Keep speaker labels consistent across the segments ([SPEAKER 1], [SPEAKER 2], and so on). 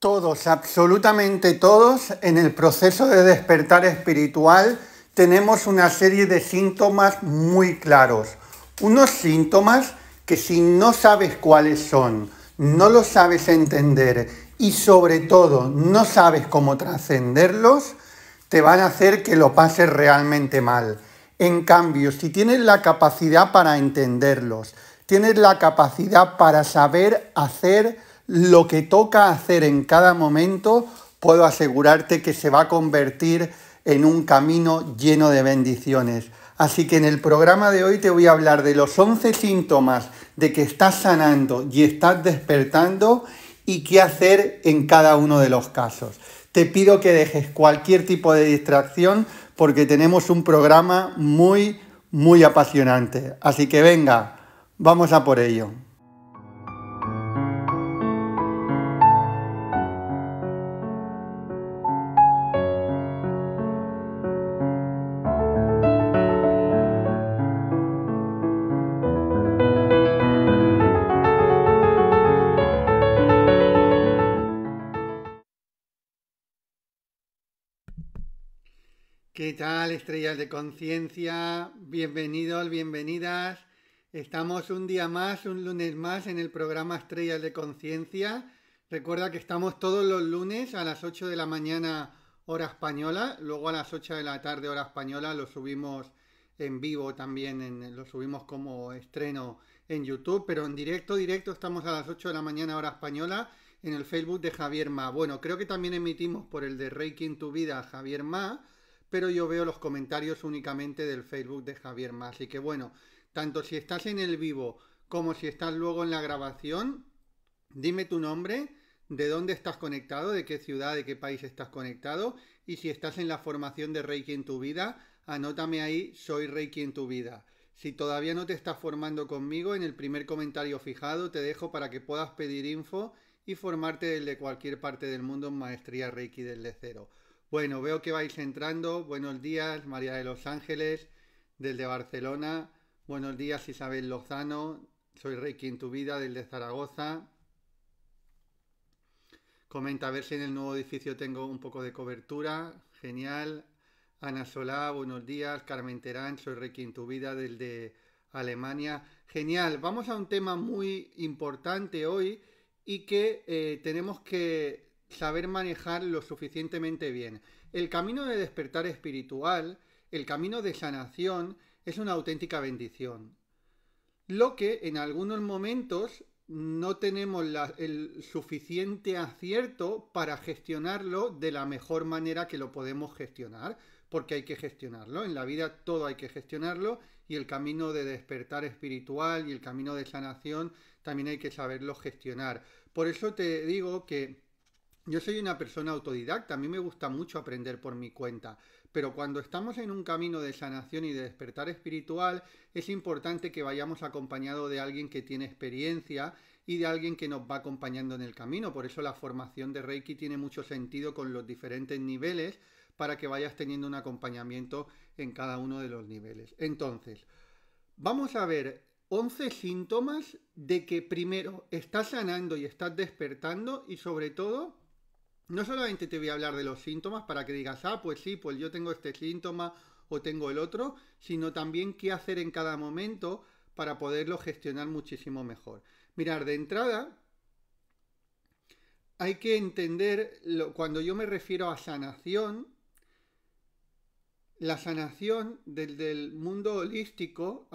[SPEAKER 1] Todos, absolutamente todos, en el proceso de despertar espiritual tenemos una serie de síntomas muy claros. Unos síntomas que si no sabes cuáles son, no los sabes entender y sobre todo no sabes cómo trascenderlos, te van a hacer que lo pases realmente mal. En cambio, si tienes la capacidad para entenderlos, tienes la capacidad para saber hacer lo que toca hacer en cada momento, puedo asegurarte que se va a convertir en un camino lleno de bendiciones. Así que en el programa de hoy te voy a hablar de los 11 síntomas de que estás sanando y estás despertando y qué hacer en cada uno de los casos. Te pido que dejes cualquier tipo de distracción porque tenemos un programa muy apasionante. Así que venga, vamos a por ello. ¿Qué tal, estrellas de conciencia? Bienvenidos, bienvenidas. Estamos un día más, un lunes más en el programa Estrellas de Conciencia. Recuerda que estamos todos los lunes a las 8 de la mañana hora española, luego a las 8 de la tarde hora española lo subimos en vivo también, lo subimos como estreno en YouTube, pero en directo estamos a las 8 de la mañana hora española en el Facebook de Javier Ma. Bueno, creo que también emitimos por el de Reiki en tu vida Javier Ma, pero yo veo los comentarios únicamente del Facebook de Javier Ma. Así que bueno, tanto si estás en el vivo como si estás luego en la grabación, dime tu nombre, de dónde estás conectado, de qué ciudad, de qué país estás conectado, y si estás en la formación de Reiki en tu vida, anótame ahí, soy Reiki en tu vida. Si todavía no te estás formando conmigo, en el primer comentario fijado te dejo para que puedas pedir info y formarte desde cualquier parte del mundo en Maestría Reiki desde cero. Bueno, veo que vais entrando. Buenos días, María de los Ángeles, desde Barcelona. Buenos días, Isabel Lozano. Soy Reiki en tu vida, desde Zaragoza. Comenta a ver si en el nuevo edificio tengo un poco de cobertura. Genial. Ana Solá, buenos días. Carmen Terán, soy Reiki en tu vida, desde Alemania. Genial. Vamos a un tema muy importante hoy y que tenemos que saber manejar lo suficientemente bien. El camino de despertar espiritual, el camino de sanación, es una auténtica bendición. Lo que en algunos momentos no tenemos el suficiente acierto para gestionarlo de la mejor manera que lo podemos gestionar, porque hay que gestionarlo. En la vida todo hay que gestionarlo y el camino de despertar espiritual y el camino de sanación también hay que saberlo gestionar. Por eso te digo que yo soy una persona autodidacta, a mí me gusta mucho aprender por mi cuenta, pero cuando estamos en un camino de sanación y de despertar espiritual, es importante que vayamos acompañados de alguien que tiene experiencia y de alguien que nos va acompañando en el camino. Por eso la formación de Reiki tiene mucho sentido con los diferentes niveles para que vayas teniendo un acompañamiento en cada uno de los niveles. Entonces, vamos a ver 11 síntomas de que primero estás sanando y estás despertando y sobre todo no solamente te voy a hablar de los síntomas para que digas, pues sí, pues yo tengo este síntoma o tengo el otro, sino también qué hacer en cada momento para poderlo gestionar muchísimo mejor. Mirar, de entrada, hay que entender, cuando yo me refiero a sanación, la sanación del mundo holístico,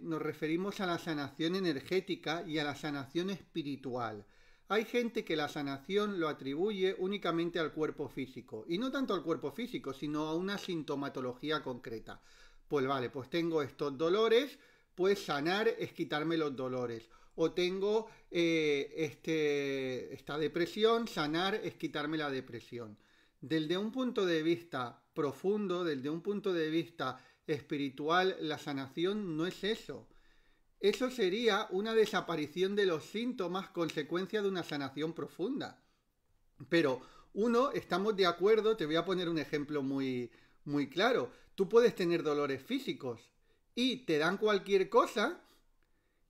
[SPEAKER 1] nos referimos a la sanación energética y a la sanación espiritual. Hay gente que la sanación lo atribuye únicamente al cuerpo físico, y no tanto al cuerpo físico, sino a una sintomatología concreta. Pues vale, pues tengo estos dolores, pues sanar es quitarme los dolores. O tengo esta depresión, sanar es quitarme la depresión. Desde un punto de vista profundo, desde un punto de vista espiritual, la sanación no es eso. Eso sería una desaparición de los síntomas consecuencia de una sanación profunda. Pero estamos de acuerdo, te voy a poner un ejemplo muy claro. Tú puedes tener dolores físicos y te dan cualquier cosa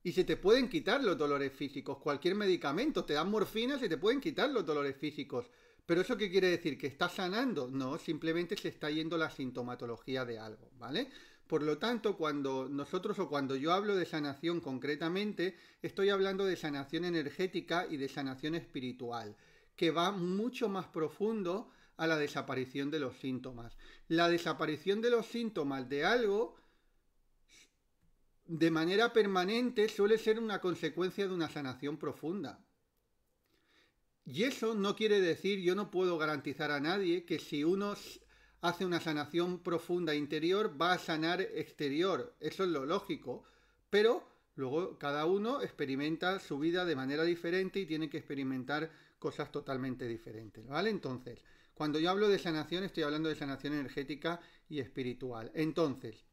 [SPEAKER 1] Y se te pueden quitar los dolores físicos. Cualquier medicamento, te dan morfina, se te pueden quitar los dolores físicos. ¿Pero eso qué quiere decir? ¿Que estás sanando? No, simplemente se está yendo la sintomatología de algo, ¿vale? Por lo tanto, cuando nosotros o cuando yo hablo de sanación concretamente, estoy hablando de sanación energética y de sanación espiritual, que va mucho más profundo a la desaparición de los síntomas. La desaparición de los síntomas de algo de manera permanente suele ser una consecuencia de una sanación profunda. Y eso no quiere decir, yo no puedo garantizar a nadie que si uno hace una sanación profunda interior va a sanar exterior. Eso es lo lógico. Pero luego cada uno experimenta su vida de manera diferente y tiene que experimentar cosas totalmente diferentes, ¿vale? Entonces, cuando yo hablo de sanación, estoy hablando de sanación energética y espiritual. Entonces,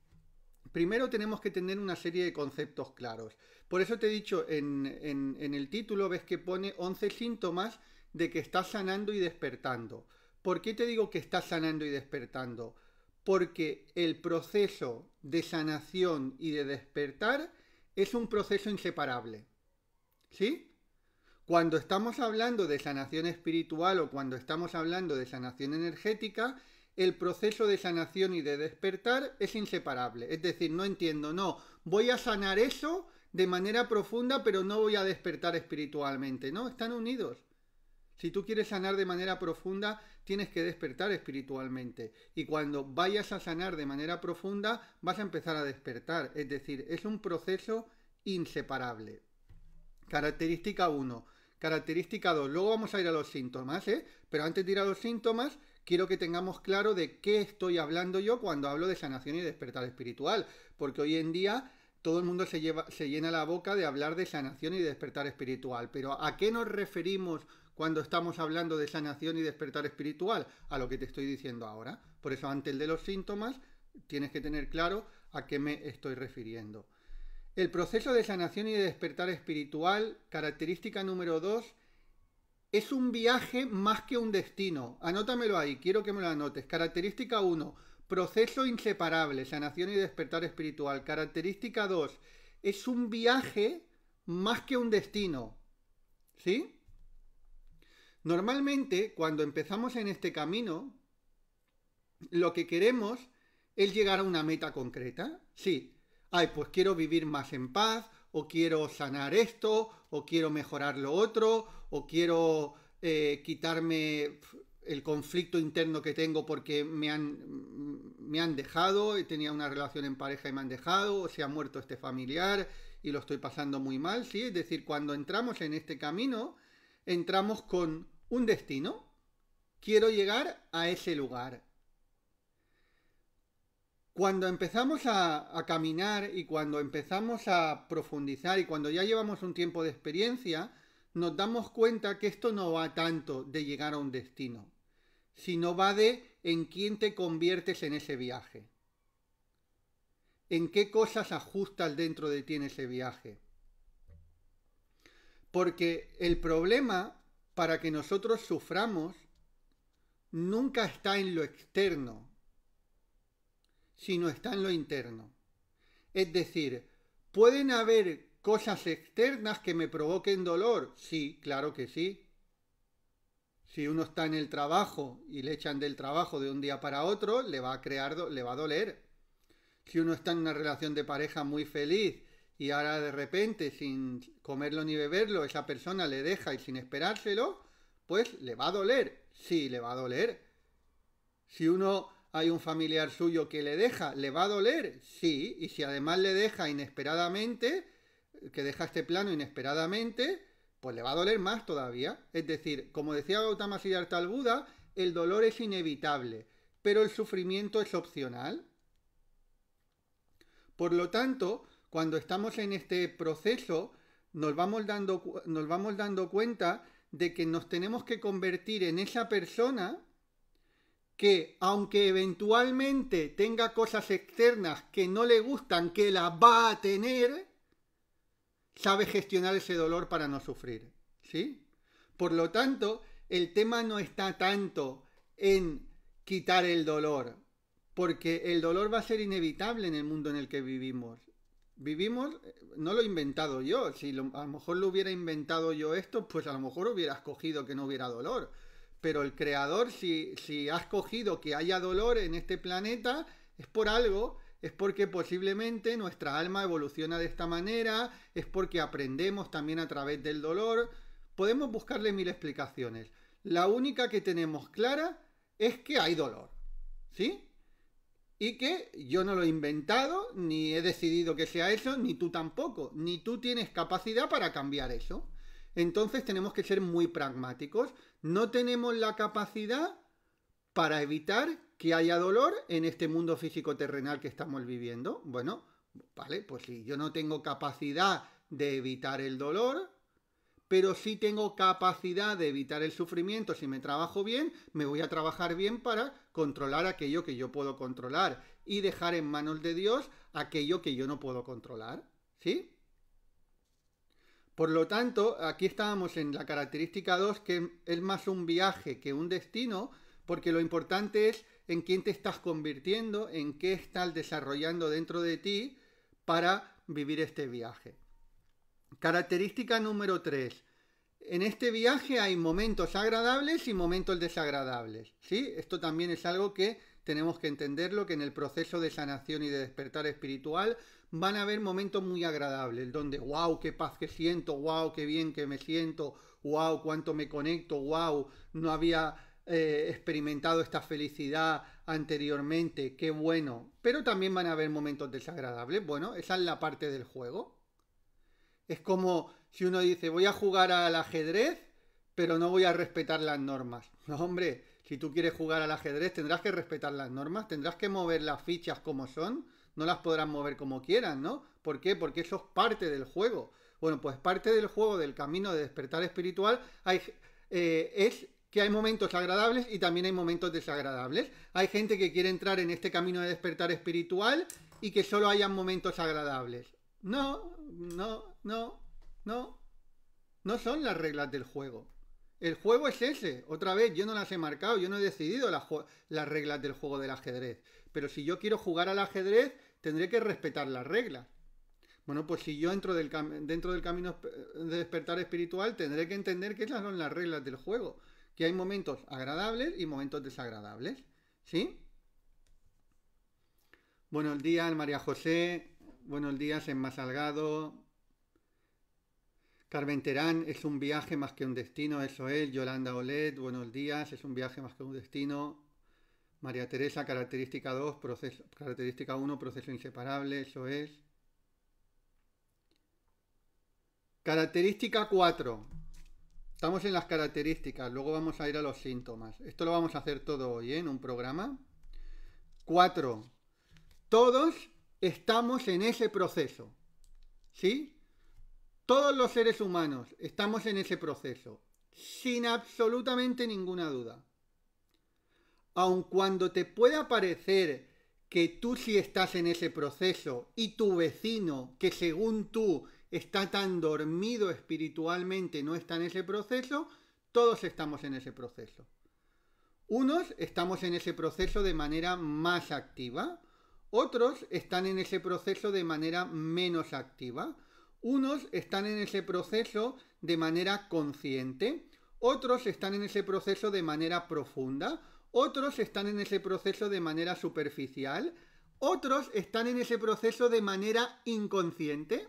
[SPEAKER 1] primero tenemos que tener una serie de conceptos claros. Por eso te he dicho en el título, ves que pone 11 síntomas de que estás sanando y despertando. ¿Por qué te digo que estás sanando y despertando? Porque el proceso de sanación y de despertar es un proceso inseparable. ¿Sí? Cuando estamos hablando de sanación espiritual o cuando estamos hablando de sanación energética, el proceso de sanación y de despertar es inseparable. Es decir, no entiendo, no, voy a sanar eso de manera profunda, pero no voy a despertar espiritualmente. No, están unidos. Si tú quieres sanar de manera profunda, tienes que despertar espiritualmente. Y cuando vayas a sanar de manera profunda, vas a empezar a despertar. Es decir, es un proceso inseparable. Característica 1. Característica 2. Luego vamos a ir a los síntomas, ¿eh? Pero antes de ir a los síntomas, quiero que tengamos claro de qué estoy hablando yo cuando hablo de sanación y despertar espiritual. Porque hoy en día todo el mundo se llena la boca de hablar de sanación y despertar espiritual. Pero ¿a qué nos referimos cuando estamos hablando de sanación y despertar espiritual? A lo que te estoy diciendo ahora. Por eso antes de los síntomas tienes que tener claro a qué me estoy refiriendo. El proceso de sanación y de despertar espiritual, característica número 2, es un viaje más que un destino. Anótamelo ahí, quiero que me lo anotes. Característica 1, proceso inseparable, sanación y despertar espiritual. Característica 2, es un viaje más que un destino. ¿Sí? Normalmente, cuando empezamos en este camino, lo que queremos es llegar a una meta concreta. Sí. Ay, pues quiero vivir más en paz, o quiero sanar esto, o quiero mejorar lo otro, o quiero quitarme el conflicto interno que tengo porque me han dejado, tenía una relación en pareja y me han dejado, o se ha muerto este familiar y lo estoy pasando muy mal, ¿sí? Es decir, cuando entramos en este camino, entramos con un destino. Quiero llegar a ese lugar. Cuando empezamos a caminar y cuando empezamos a profundizar y cuando ya llevamos un tiempo de experiencia, nos damos cuenta que esto no va tanto de llegar a un destino, sino va de en quién te conviertes en ese viaje, en qué cosas ajustas dentro de ti en ese viaje. Porque el problema para que nosotros suframos nunca está en lo externo, sino está en lo interno. Es decir, ¿pueden haber cosas externas que me provoquen dolor? Sí, claro que sí. Si uno está en el trabajo y le echan del trabajo de un día para otro, le va a doler. Si uno está en una relación de pareja muy feliz y ahora de repente, sin comerlo ni beberlo, esa persona le deja y sin esperárselo, pues le va a doler. Sí, le va a doler. Si hay un familiar suyo que le deja, ¿le va a doler? Sí, y si además le deja inesperadamente, que deja este plano inesperadamente, pues le va a doler más todavía. Es decir, como decía Gautama Siddhartha al Buda, el dolor es inevitable, pero el sufrimiento es opcional. Por lo tanto, cuando estamos en este proceso, nos vamos dando cuenta de que nos tenemos que convertir en esa persona que, aunque eventualmente tenga cosas externas que no le gustan, que las va a tener, sabe gestionar ese dolor para no sufrir, ¿sí? Por lo tanto, el tema no está tanto en quitar el dolor, porque el dolor va a ser inevitable en el mundo en el que vivimos. vivimos, no lo he inventado yo. Si a lo mejor lo hubiera inventado yo esto, pues a lo mejor hubiera escogido que no hubiera dolor. Pero el creador, si ha escogido que haya dolor en este planeta, es por algo, es porque posiblemente nuestra alma evoluciona de esta manera, es porque aprendemos también a través del dolor. Podemos buscarle mil explicaciones. La única que tenemos clara es que hay dolor, ¿sí? Y que yo no lo he inventado, ni he decidido que sea eso, ni tú tampoco. Ni tú tienes capacidad para cambiar eso. Entonces tenemos que ser muy pragmáticos. No tenemos la capacidad para evitar que haya dolor en este mundo físico terrenal que estamos viviendo. Bueno, vale, pues si yo no tengo capacidad de evitar el dolor, pero sí tengo capacidad de evitar el sufrimiento. Si me trabajo bien, me voy a trabajar bien para controlar aquello que yo puedo controlar y dejar en manos de Dios aquello que yo no puedo controlar, ¿sí? Por lo tanto, aquí estábamos en la característica 2, que es más un viaje que un destino, porque lo importante es en quién te estás convirtiendo, en qué estás desarrollando dentro de ti para vivir este viaje. Característica número 3. En este viaje hay momentos agradables y momentos desagradables, ¿sí? Esto también es algo que tenemos que entenderlo, que en el proceso de sanación y de despertar espiritual van a haber momentos muy agradables, donde wow, qué paz que siento, wow, qué bien que me siento, wow, cuánto me conecto, wow, no había experimentado esta felicidad anteriormente, qué bueno. Pero también van a haber momentos desagradables. Bueno, esa es la parte del juego. Es como si uno dice, voy a jugar al ajedrez, pero no voy a respetar las normas. No, hombre, si tú quieres jugar al ajedrez tendrás que respetar las normas, tendrás que mover las fichas como son, no las podrás mover como quieran, ¿no? ¿Por qué? Porque eso es parte del juego. Bueno, pues parte del juego, del camino de despertar espiritual, es que hay momentos agradables y también hay momentos desagradables. Hay gente que quiere entrar en este camino de despertar espiritual y que solo hayan momentos agradables. No, no, no, no. No son las reglas del juego. El juego es ese. Otra vez, yo no las he marcado, yo no he decidido las reglas del juego del ajedrez. Pero si yo quiero jugar al ajedrez, tendré que respetar las reglas. Bueno, pues si yo entro dentro del camino de despertar espiritual, tendré que entender que esas son las reglas del juego. Que hay momentos agradables y momentos desagradables. ¿Sí? Buenos días, María José. Buenos días, Emma Salgado. Carmen Terán, es un viaje más que un destino, eso es. Yolanda Olet, buenos días, es un viaje más que un destino. María Teresa, característica 2, característica 1, proceso inseparable, eso es. Característica 4. Estamos en las características, luego vamos a ir a los síntomas. Esto lo vamos a hacer todo hoy, en un programa. 4. Todos estamos en ese proceso, ¿sí? Todos los seres humanos estamos en ese proceso, sin absolutamente ninguna duda. Aun cuando te pueda parecer que tú sí estás en ese proceso y tu vecino, que según tú está tan dormido espiritualmente, no está en ese proceso, todos estamos en ese proceso. Unos estamos en ese proceso de manera más activa, otros están en ese proceso de manera menos activa. Unos están en ese proceso de manera consciente, otros están en ese proceso de manera profunda, otros están en ese proceso de manera superficial, otros están en ese proceso de manera inconsciente,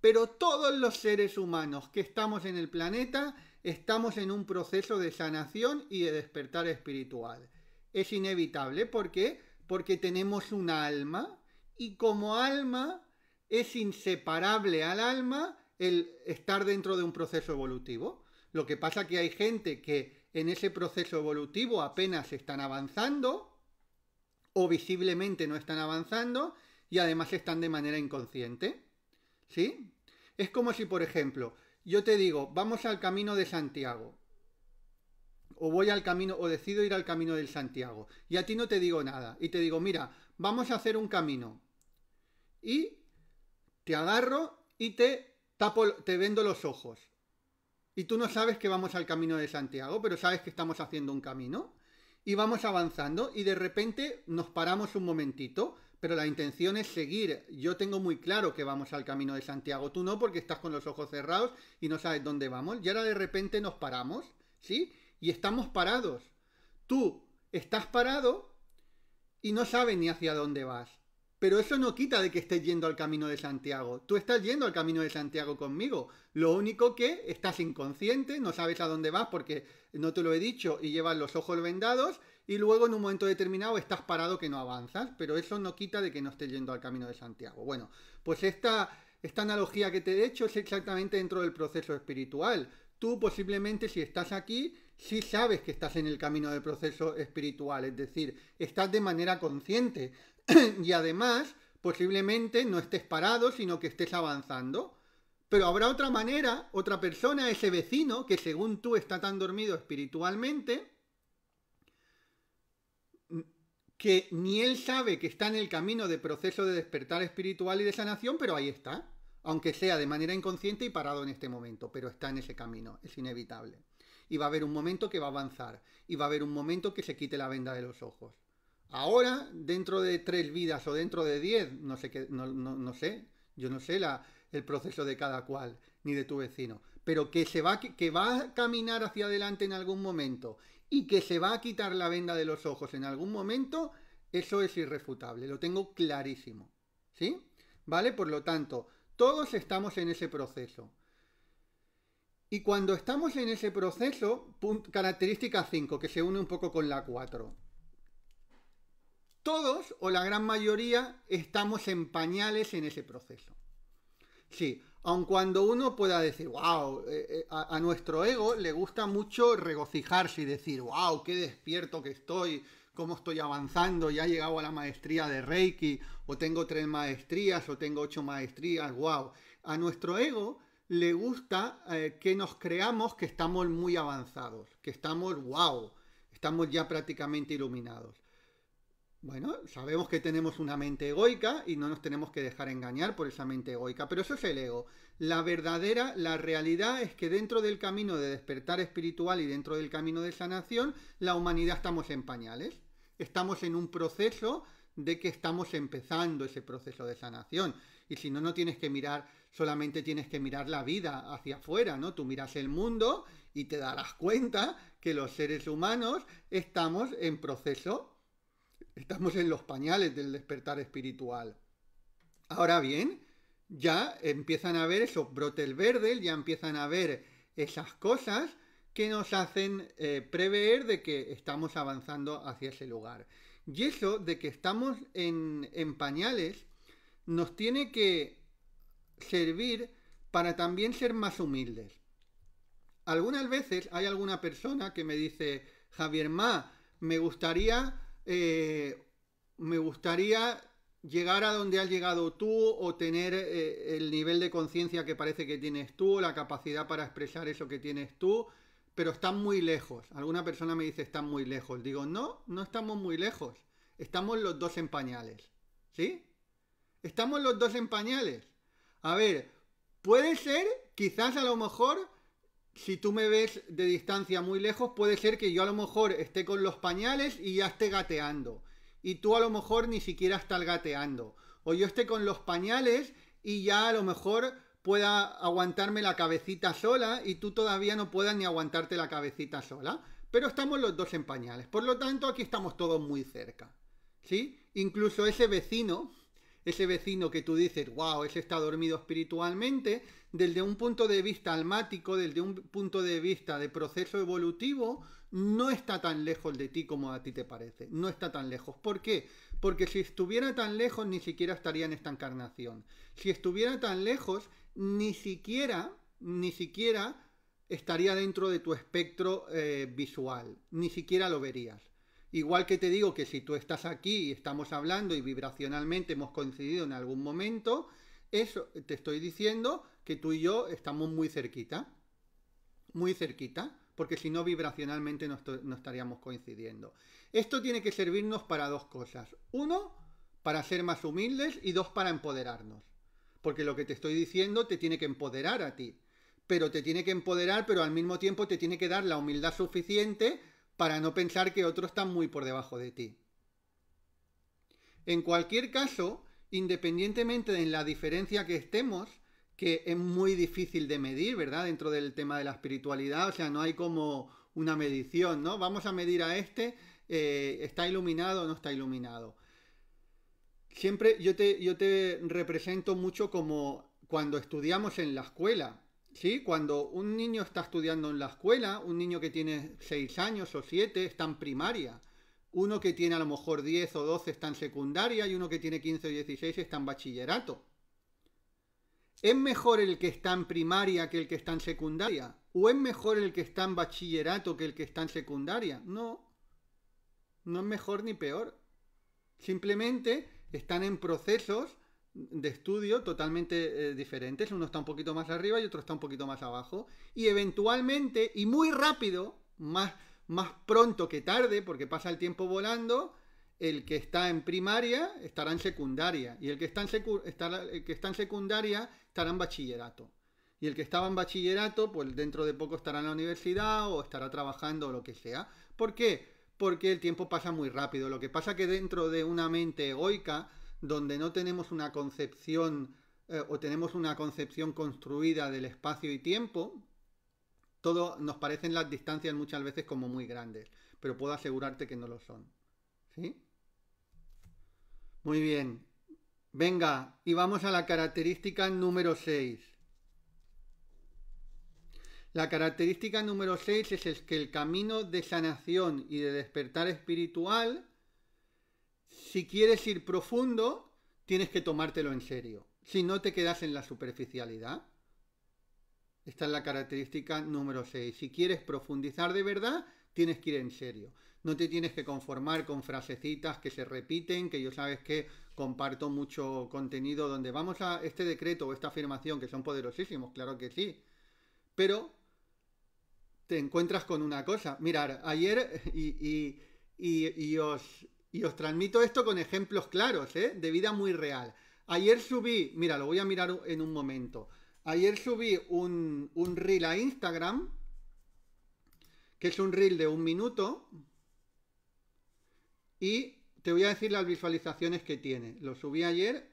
[SPEAKER 1] pero todos los seres humanos que estamos en el planeta estamos en un proceso de sanación y de despertar espiritual. Es inevitable, ¿por qué? Porque tenemos un alma y como alma es inseparable al alma el estar dentro de un proceso evolutivo. Lo que pasa que hay gente que en ese proceso evolutivo apenas están avanzando o visiblemente no están avanzando y además están de manera inconsciente. ¿Sí? Es como si, por ejemplo, yo te digo, vamos al camino de Santiago. O voy al camino, o decido ir al camino del Santiago. Y a ti no te digo nada. Y te digo, mira, vamos a hacer un camino. Y te agarro y te vendo los ojos. Y tú no sabes que vamos al camino de Santiago, pero sabes que estamos haciendo un camino. Y vamos avanzando y de repente nos paramos un momentito pero la intención es seguir. Yo tengo muy claro que vamos al Camino de Santiago, tú no, porque estás con los ojos cerrados y no sabes dónde vamos. Y ahora de repente nos paramos, ¿sí? Y estamos parados. Tú estás parado y no sabes ni hacia dónde vas. Pero eso no quita de que estés yendo al Camino de Santiago. Tú estás yendo al Camino de Santiago conmigo. Lo único que estás inconsciente, no sabes a dónde vas porque no te lo he dicho y llevas los ojos vendados y luego en un momento determinado estás parado que no avanzas. Pero eso no quita de que no estés yendo al Camino de Santiago. Bueno, pues esta analogía que te he hecho es exactamente dentro del proceso espiritual. Tú posiblemente si estás aquí, sí sabes que estás en el camino del proceso espiritual, es decir, estás de manera consciente y además posiblemente no estés parado, sino que estés avanzando. Pero habrá otra manera, otra persona, ese vecino, que según tú está tan dormido espiritualmente, que ni él sabe que está en el camino de proceso de despertar espiritual y de sanación, pero ahí está. Aunque sea de manera inconsciente y parado en este momento, pero está en ese camino, es inevitable. Y va a haber un momento que va a avanzar, y va a haber un momento que se quite la venda de los ojos. Ahora, dentro de 3 vidas o dentro de 10, no sé qué, no sé, yo no sé el proceso de cada cual, ni de tu vecino, pero que va a caminar hacia adelante en algún momento y que se va a quitar la venda de los ojos en algún momento, eso es irrefutable, lo tengo clarísimo, ¿sí? ¿Vale? Por lo tanto, todos estamos en ese proceso. Y cuando estamos en ese proceso, característica 5, que se une un poco con la 4. Todos, o la gran mayoría, estamos en pañales en ese proceso. Sí, aun cuando uno pueda decir, wow, a nuestro ego le gusta mucho regocijarse y decir, wow, qué despierto que estoy, cómo estoy avanzando, ya he llegado a la maestría de Reiki, o tengo 3 maestrías, o tengo 8 maestrías, wow. A nuestro ego le gusta que nos creamos que estamos muy avanzados, que estamos, wow, estamos ya prácticamente iluminados. Bueno, sabemos que tenemos una mente egoica y no nos tenemos que dejar engañar por esa mente egoica, pero eso es el ego. La realidad es que dentro del camino de despertar espiritual y dentro del camino de sanación, la humanidad estamos en pañales. Estamos en un proceso de que estamos empezando ese proceso de sanación. Y si no, no tienes que mirar, solamente tienes que mirar la vida hacia afuera, ¿no? Tú miras el mundo y te darás cuenta que los seres humanos estamos en proceso. Estamos en los pañales del despertar espiritual. Ahora bien, ya empiezan a ver esos brotes verdes, ya empiezan a ver esas cosas que nos hacen prever de que estamos avanzando hacia ese lugar. Y eso de que estamos en pañales nos tiene que servir para también ser más humildes. Algunas veces hay alguna persona que me dice, Javier Ma, me gustaría llegar a donde has llegado tú o tener el nivel de conciencia que parece que tienes tú, la capacidad para expresar eso que tienes tú, pero están muy lejos. Alguna persona me dice están muy lejos. Digo, no, no estamos muy lejos. Estamos los dos en pañales. ¿Sí? Estamos los dos en pañales. A ver, puede ser, quizás a lo mejor, si tú me ves de distancia muy lejos, puede ser que yo a lo mejor esté con los pañales y ya esté gateando. Y tú a lo mejor ni siquiera estás gateando. O yo esté con los pañales y ya a lo mejor pueda aguantarme la cabecita sola y tú todavía no puedas ni aguantarte la cabecita sola. Pero estamos los dos en pañales. Por lo tanto, aquí estamos todos muy cerca. ¿Sí? Incluso ese vecino que tú dices, wow, ese está dormido espiritualmente, desde un punto de vista almático, desde un punto de vista de proceso evolutivo, no está tan lejos de ti como a ti te parece. No está tan lejos. ¿Por qué? Porque si estuviera tan lejos, ni siquiera estaría en esta encarnación. Si estuviera tan lejos, ni siquiera estaría dentro de tu espectro visual. Ni siquiera lo verías. Igual que te digo que si tú estás aquí y estamos hablando y vibracionalmente hemos coincidido en algún momento, eso te estoy diciendo que tú y yo estamos muy cerquita, porque si no vibracionalmente no estaríamos coincidiendo. Esto tiene que servirnos para 2 cosas. 1, para ser más humildes y 2, para empoderarnos. Porque lo que te estoy diciendo te tiene que empoderar a ti. Pero te tiene que empoderar, pero al mismo tiempo te tiene que dar la humildad suficiente para no pensar que otros están muy por debajo de ti. En cualquier caso, independientemente de la diferencia que estemos, que es muy difícil de medir, ¿verdad? Dentro del tema de la espiritualidad, o sea, no hay como una medición, ¿no? Vamos a medir a este, ¿está iluminado o no está iluminado? Siempre yo te represento mucho como cuando estudiamos en la escuela, ¿sí? Cuando un niño está estudiando en la escuela, un niño que tiene 6 años o 7 está en primaria, uno que tiene a lo mejor 10 o 12 está en secundaria y uno que tiene 15 o 16 está en bachillerato. ¿Es mejor el que está en primaria que el que está en secundaria? ¿O es mejor el que está en bachillerato que el que está en secundaria? No, no es mejor ni peor. Simplemente están en procesos de estudio totalmente diferentes. Uno está un poquito más arriba y otro está un poquito más abajo. Y eventualmente, y muy rápido, más pronto que tarde, porque pasa el tiempo volando, el que está en primaria estará en secundaria. Y el que está en secundaria estará en bachillerato. Y el que estaba en bachillerato, pues dentro de poco estará en la universidad o estará trabajando o lo que sea. ¿Por qué? Porque el tiempo pasa muy rápido. Lo que pasa que dentro de una mente egoica, donde no tenemos una concepción o tenemos una concepción construida del espacio y tiempo, todo nos parecen las distancias muchas veces como muy grandes, pero puedo asegurarte que no lo son. ¿Sí? Muy bien. Venga, y vamos a la característica número 6. La característica número 6 es que el camino de sanación y de despertar espiritual, si quieres ir profundo, tienes que tomártelo en serio. Si no, te quedas en la superficialidad. Esta es la característica número 6. Si quieres profundizar de verdad, tienes que ir en serio. No te tienes que conformar con frasecitas que se repiten, que yo sabes que comparto mucho contenido donde vamos a este decreto o esta afirmación, que son poderosísimos, claro que sí. Pero te encuentras con una cosa. Mirad, ayer, y os transmito esto con ejemplos claros, de vida muy real. Ayer subí, mira, lo voy a mirar en un momento. Ayer subí un reel a Instagram, que es un reel de 1 minuto, y te voy a decir las visualizaciones que tiene. Lo subí ayer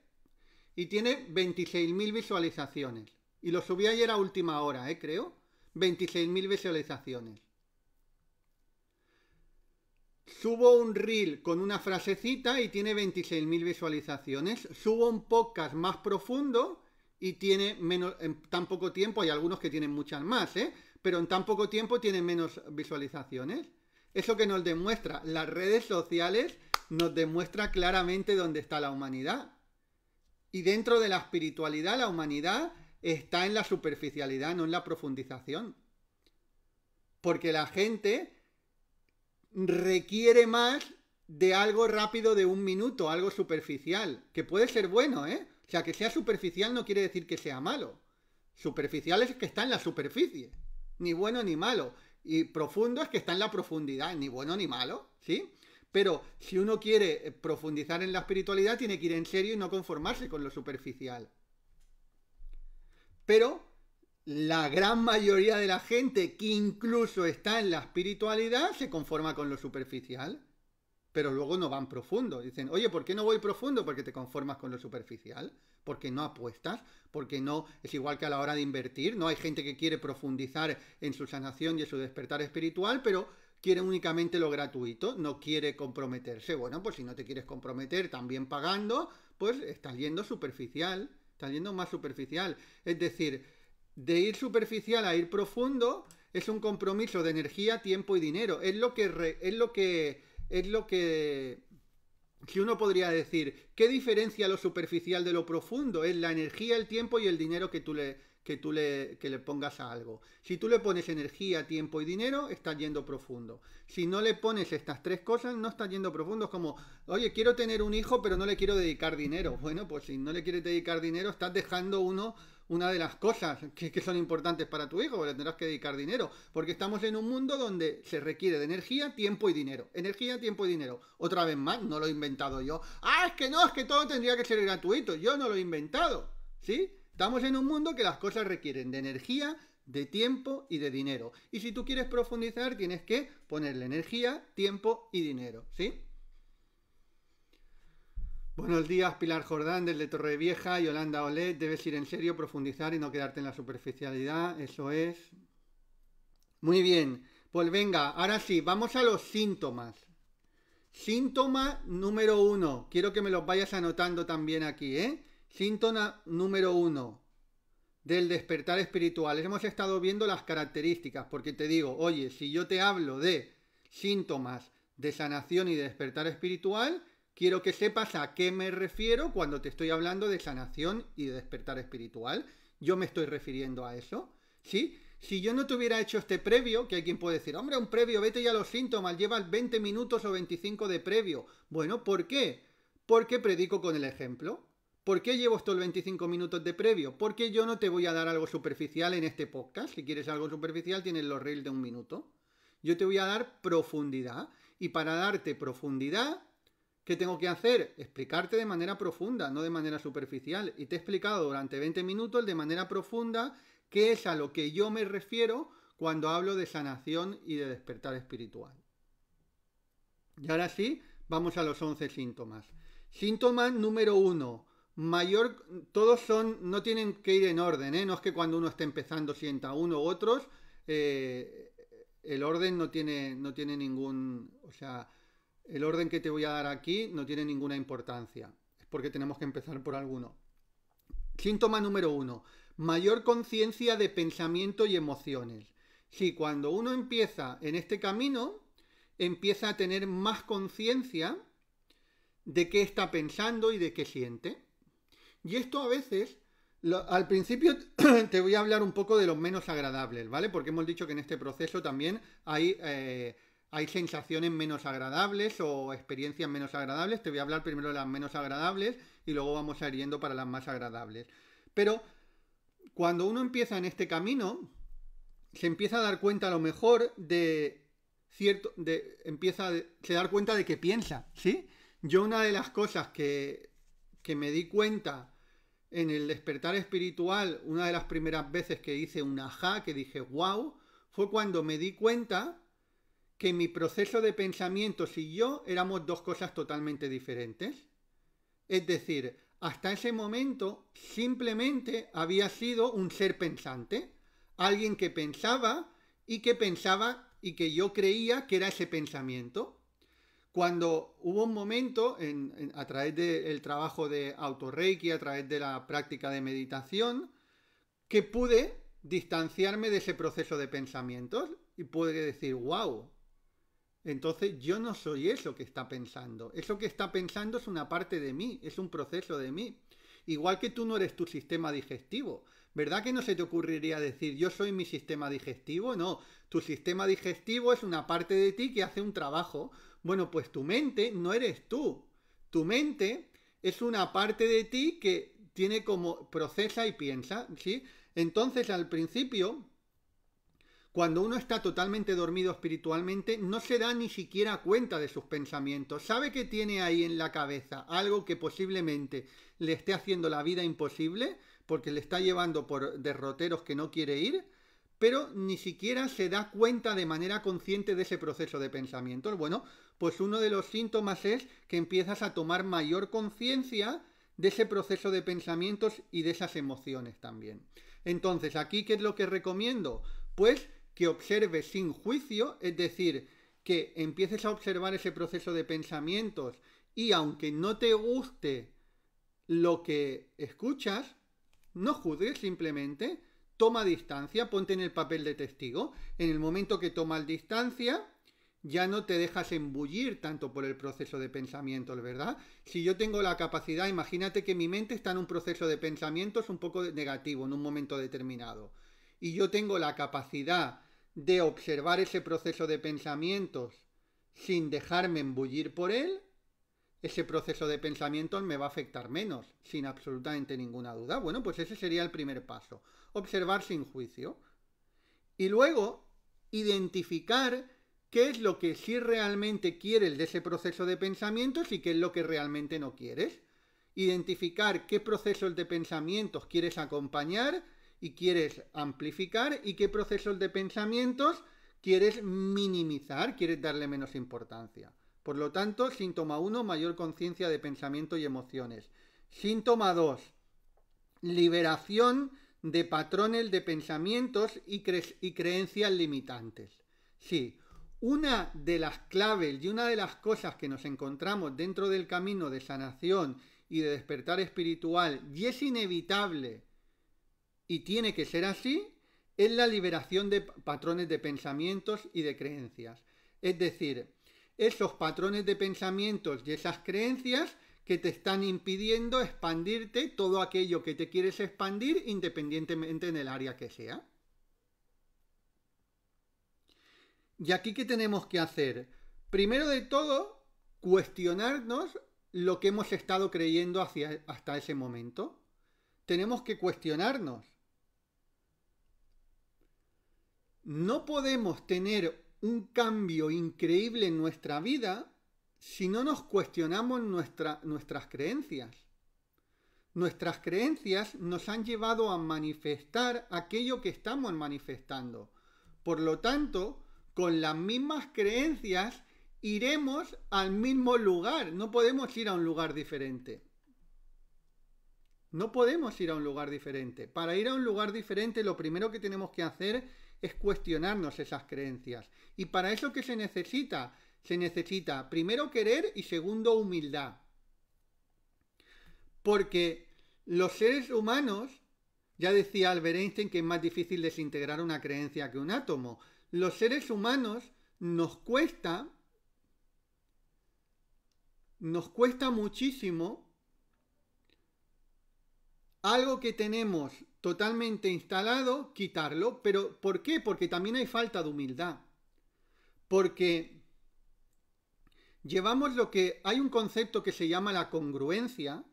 [SPEAKER 1] y tiene 26.000 visualizaciones. Y lo subí ayer a última hora, creo. 26.000 visualizaciones. Subo un reel con una frasecita y tiene 26.000 visualizaciones. Subo un podcast más profundo y tiene menos, en tan poco tiempo, hay algunos que tienen muchas más, pero en tan poco tiempo tienen menos visualizaciones. Eso que nos demuestra, las redes sociales nos demuestra claramente dónde está la humanidad. Y dentro de la espiritualidad, la humanidad está en la superficialidad, no en la profundización. Porque la gente requiere más de algo rápido de 1 minuto, algo superficial, que puede ser bueno, O sea, que sea superficial no quiere decir que sea malo. Superficial es que está en la superficie, ni bueno ni malo. Y profundo es que está en la profundidad, ni bueno ni malo, ¿sí? Pero si uno quiere profundizar en la espiritualidad, tiene que ir en serio y no conformarse con lo superficial. Pero la gran mayoría de la gente que incluso está en la espiritualidad se conforma con lo superficial, pero luego no van profundo. Dicen, oye, ¿por qué no voy profundo? Porque te conformas con lo superficial, porque no apuestas, porque no, es igual que a la hora de invertir, ¿no? Hay gente que quiere profundizar en su sanación y en su despertar espiritual, pero quiere únicamente lo gratuito, no quiere comprometerse. Bueno, pues si no te quieres comprometer también pagando, pues estás yendo superficial, estás yendo más superficial. Es decir, de ir superficial a ir profundo es un compromiso de energía, tiempo y dinero. Es lo que si uno podría decir, ¿qué diferencia lo superficial de lo profundo? Es la energía, el tiempo y el dinero que le pongas a algo. Si tú le pones energía, tiempo y dinero, estás yendo profundo. Si no le pones estas 3 cosas, no estás yendo profundo. Es como, oye, quiero tener un hijo, pero no le quiero dedicar dinero. Bueno, pues si no le quieres dedicar dinero, estás dejando una de las cosas que son importantes para tu hijo, le tendrás que dedicar dinero, porque estamos en un mundo donde se requiere de energía, tiempo y dinero. Energía, tiempo y dinero. Otra vez más, no lo he inventado yo. Ah, es que todo tendría que ser gratuito. Yo no lo he inventado, ¿sí? Estamos en un mundo que las cosas requieren de energía, de tiempo y de dinero. Y si tú quieres profundizar, tienes que ponerle energía, tiempo y dinero, ¿sí? Buenos días, Pilar Jordán, desde Torrevieja, Yolanda Olet. Debes ir en serio, profundizar y no quedarte en la superficialidad. Eso es. Muy bien. Pues venga, ahora sí, vamos a los síntomas. Síntoma número 1. Quiero que me los vayas anotando también aquí, ¿eh? Síntoma número 1 del despertar espiritual. Hemos estado viendo las características, porque te digo, oye, si yo te hablo de síntomas de sanación y de despertar espiritual, quiero que sepas a qué me refiero cuando te estoy hablando de sanación y de despertar espiritual. Yo me estoy refiriendo a eso, ¿sí? Si yo no te hubiera hecho este previo, que hay quien puede decir, hombre, un previo, vete ya a los síntomas, llevas 20 minutos o 25 de previo. Bueno, ¿por qué? Porque predico con el ejemplo. ¿Por qué llevo estos 25 minutos de previo? Porque yo no te voy a dar algo superficial en este podcast. Si quieres algo superficial, tienes los reels de 1 minuto. Yo te voy a dar profundidad. Y para darte profundidad, ¿qué tengo que hacer? Explicarte de manera profunda, no de manera superficial. Y te he explicado durante 20 minutos de manera profunda qué es a lo que yo me refiero cuando hablo de sanación y de despertar espiritual. Y ahora sí, vamos a los 11 síntomas. Síntoma número 1. Todos no tienen que ir en orden, ¿eh? No es que cuando uno esté empezando sienta uno u otros, el orden no tiene ningún, o sea, el orden que te voy a dar aquí no tiene ninguna importancia, es porque tenemos que empezar por alguno. Síntoma número 1, mayor conciencia de pensamiento y emociones. Sí, cuando uno empieza en este camino, empieza a tener más conciencia de qué está pensando y de qué siente. Y esto a veces, al principio te voy a hablar un poco de los menos agradables, ¿vale? Porque hemos dicho que en este proceso también hay sensaciones menos agradables o experiencias menos agradables. Te voy a hablar primero de las menos agradables y luego vamos a ir yendo para las más agradables. Pero cuando uno empieza en este camino, se empieza a dar cuenta a lo mejor se da cuenta de que piensa, ¿sí? Yo una de las cosas que me di cuenta en el despertar espiritual, una de las primeras veces que hice un ajá, que dije wow, fue cuando me di cuenta que mi proceso de pensamientos y yo éramos dos cosas totalmente diferentes. Es decir, hasta ese momento simplemente había sido un ser pensante, alguien que pensaba y que yo creía que era ese pensamiento. Cuando hubo un momento, a través del trabajo de autorreiki, a través de la práctica de meditación, que pude distanciarme de ese proceso de pensamientos y pude decir, wow, entonces yo no soy eso que está pensando. Eso que está pensando es una parte de mí, es un proceso de mí. Igual que tú no eres tu sistema digestivo. ¿Verdad que no se te ocurriría decir yo soy mi sistema digestivo? No, tu sistema digestivo es una parte de ti que hace un trabajo. Bueno, pues tu mente no eres tú. Tu mente es una parte de ti que tiene como procesa y piensa, ¿sí? Entonces al principio, cuando uno está totalmente dormido espiritualmente, no se da ni siquiera cuenta de sus pensamientos. Sabe que tiene ahí en la cabeza algo que posiblemente le esté haciendo la vida imposible, porque le está llevando por derroteros que no quiere ir, pero ni siquiera se da cuenta de manera consciente de ese proceso de pensamientos. Bueno, pues uno de los síntomas es que empiezas a tomar mayor conciencia de ese proceso de pensamientos y de esas emociones también. Entonces, ¿aquí qué es lo que recomiendo? Pues que observes sin juicio, es decir, que empieces a observar ese proceso de pensamientos y aunque no te guste lo que escuchas, no juzgues, simplemente toma distancia, ponte en el papel de testigo. En el momento que tomas distancia, ya no te dejas embullir tanto por el proceso de pensamientos, ¿verdad? Si yo tengo la capacidad, imagínate que mi mente está en un proceso de pensamientos un poco negativo en un momento determinado. Y yo tengo la capacidad de observar ese proceso de pensamientos sin dejarme embullir por él, ese proceso de pensamientos me va a afectar menos, sin absolutamente ninguna duda. Bueno, pues ese sería el primer paso. Observar sin juicio. Y luego, identificar qué es lo que sí realmente quieres de ese proceso de pensamientos y qué es lo que realmente no quieres. Identificar qué procesos de pensamientos quieres acompañar y quieres amplificar y qué procesos de pensamientos quieres minimizar, quieres darle menos importancia. Por lo tanto, síntoma 1, mayor conciencia de pensamiento y emociones. Síntoma 2, liberación de patrones de pensamientos y creencias limitantes. Sí, una de las claves y una de las cosas que nos encontramos dentro del camino de sanación y de despertar espiritual, y es inevitable y tiene que ser así, es la liberación de patrones de pensamientos y de creencias. Es decir, esos patrones de pensamientos y esas creencias que te están impidiendo expandirte todo aquello que te quieres expandir independientemente en el área que sea. ¿Y aquí qué tenemos que hacer? Primero de todo, cuestionarnos lo que hemos estado creyendo hasta ese momento. Tenemos que cuestionarnos. No podemos tener un cambio increíble en nuestra vida si no nos cuestionamos nuestras creencias. Nuestras creencias nos han llevado a manifestar aquello que estamos manifestando. Por lo tanto, con las mismas creencias iremos al mismo lugar. No podemos ir a un lugar diferente. No podemos ir a un lugar diferente. Para ir a un lugar diferente, lo primero que tenemos que hacer es cuestionarnos esas creencias. ¿Y para eso qué se necesita? Se necesita primero querer y segundo humildad. Porque los seres humanos, ya decía Albert Einstein que es más difícil desintegrar una creencia que un átomo. Los seres humanos nos cuesta muchísimo algo que tenemos totalmente instalado, quitarlo. ¿Pero por qué? Porque también hay falta de humildad. Porque llevamos hay un concepto que se llama la congruencia,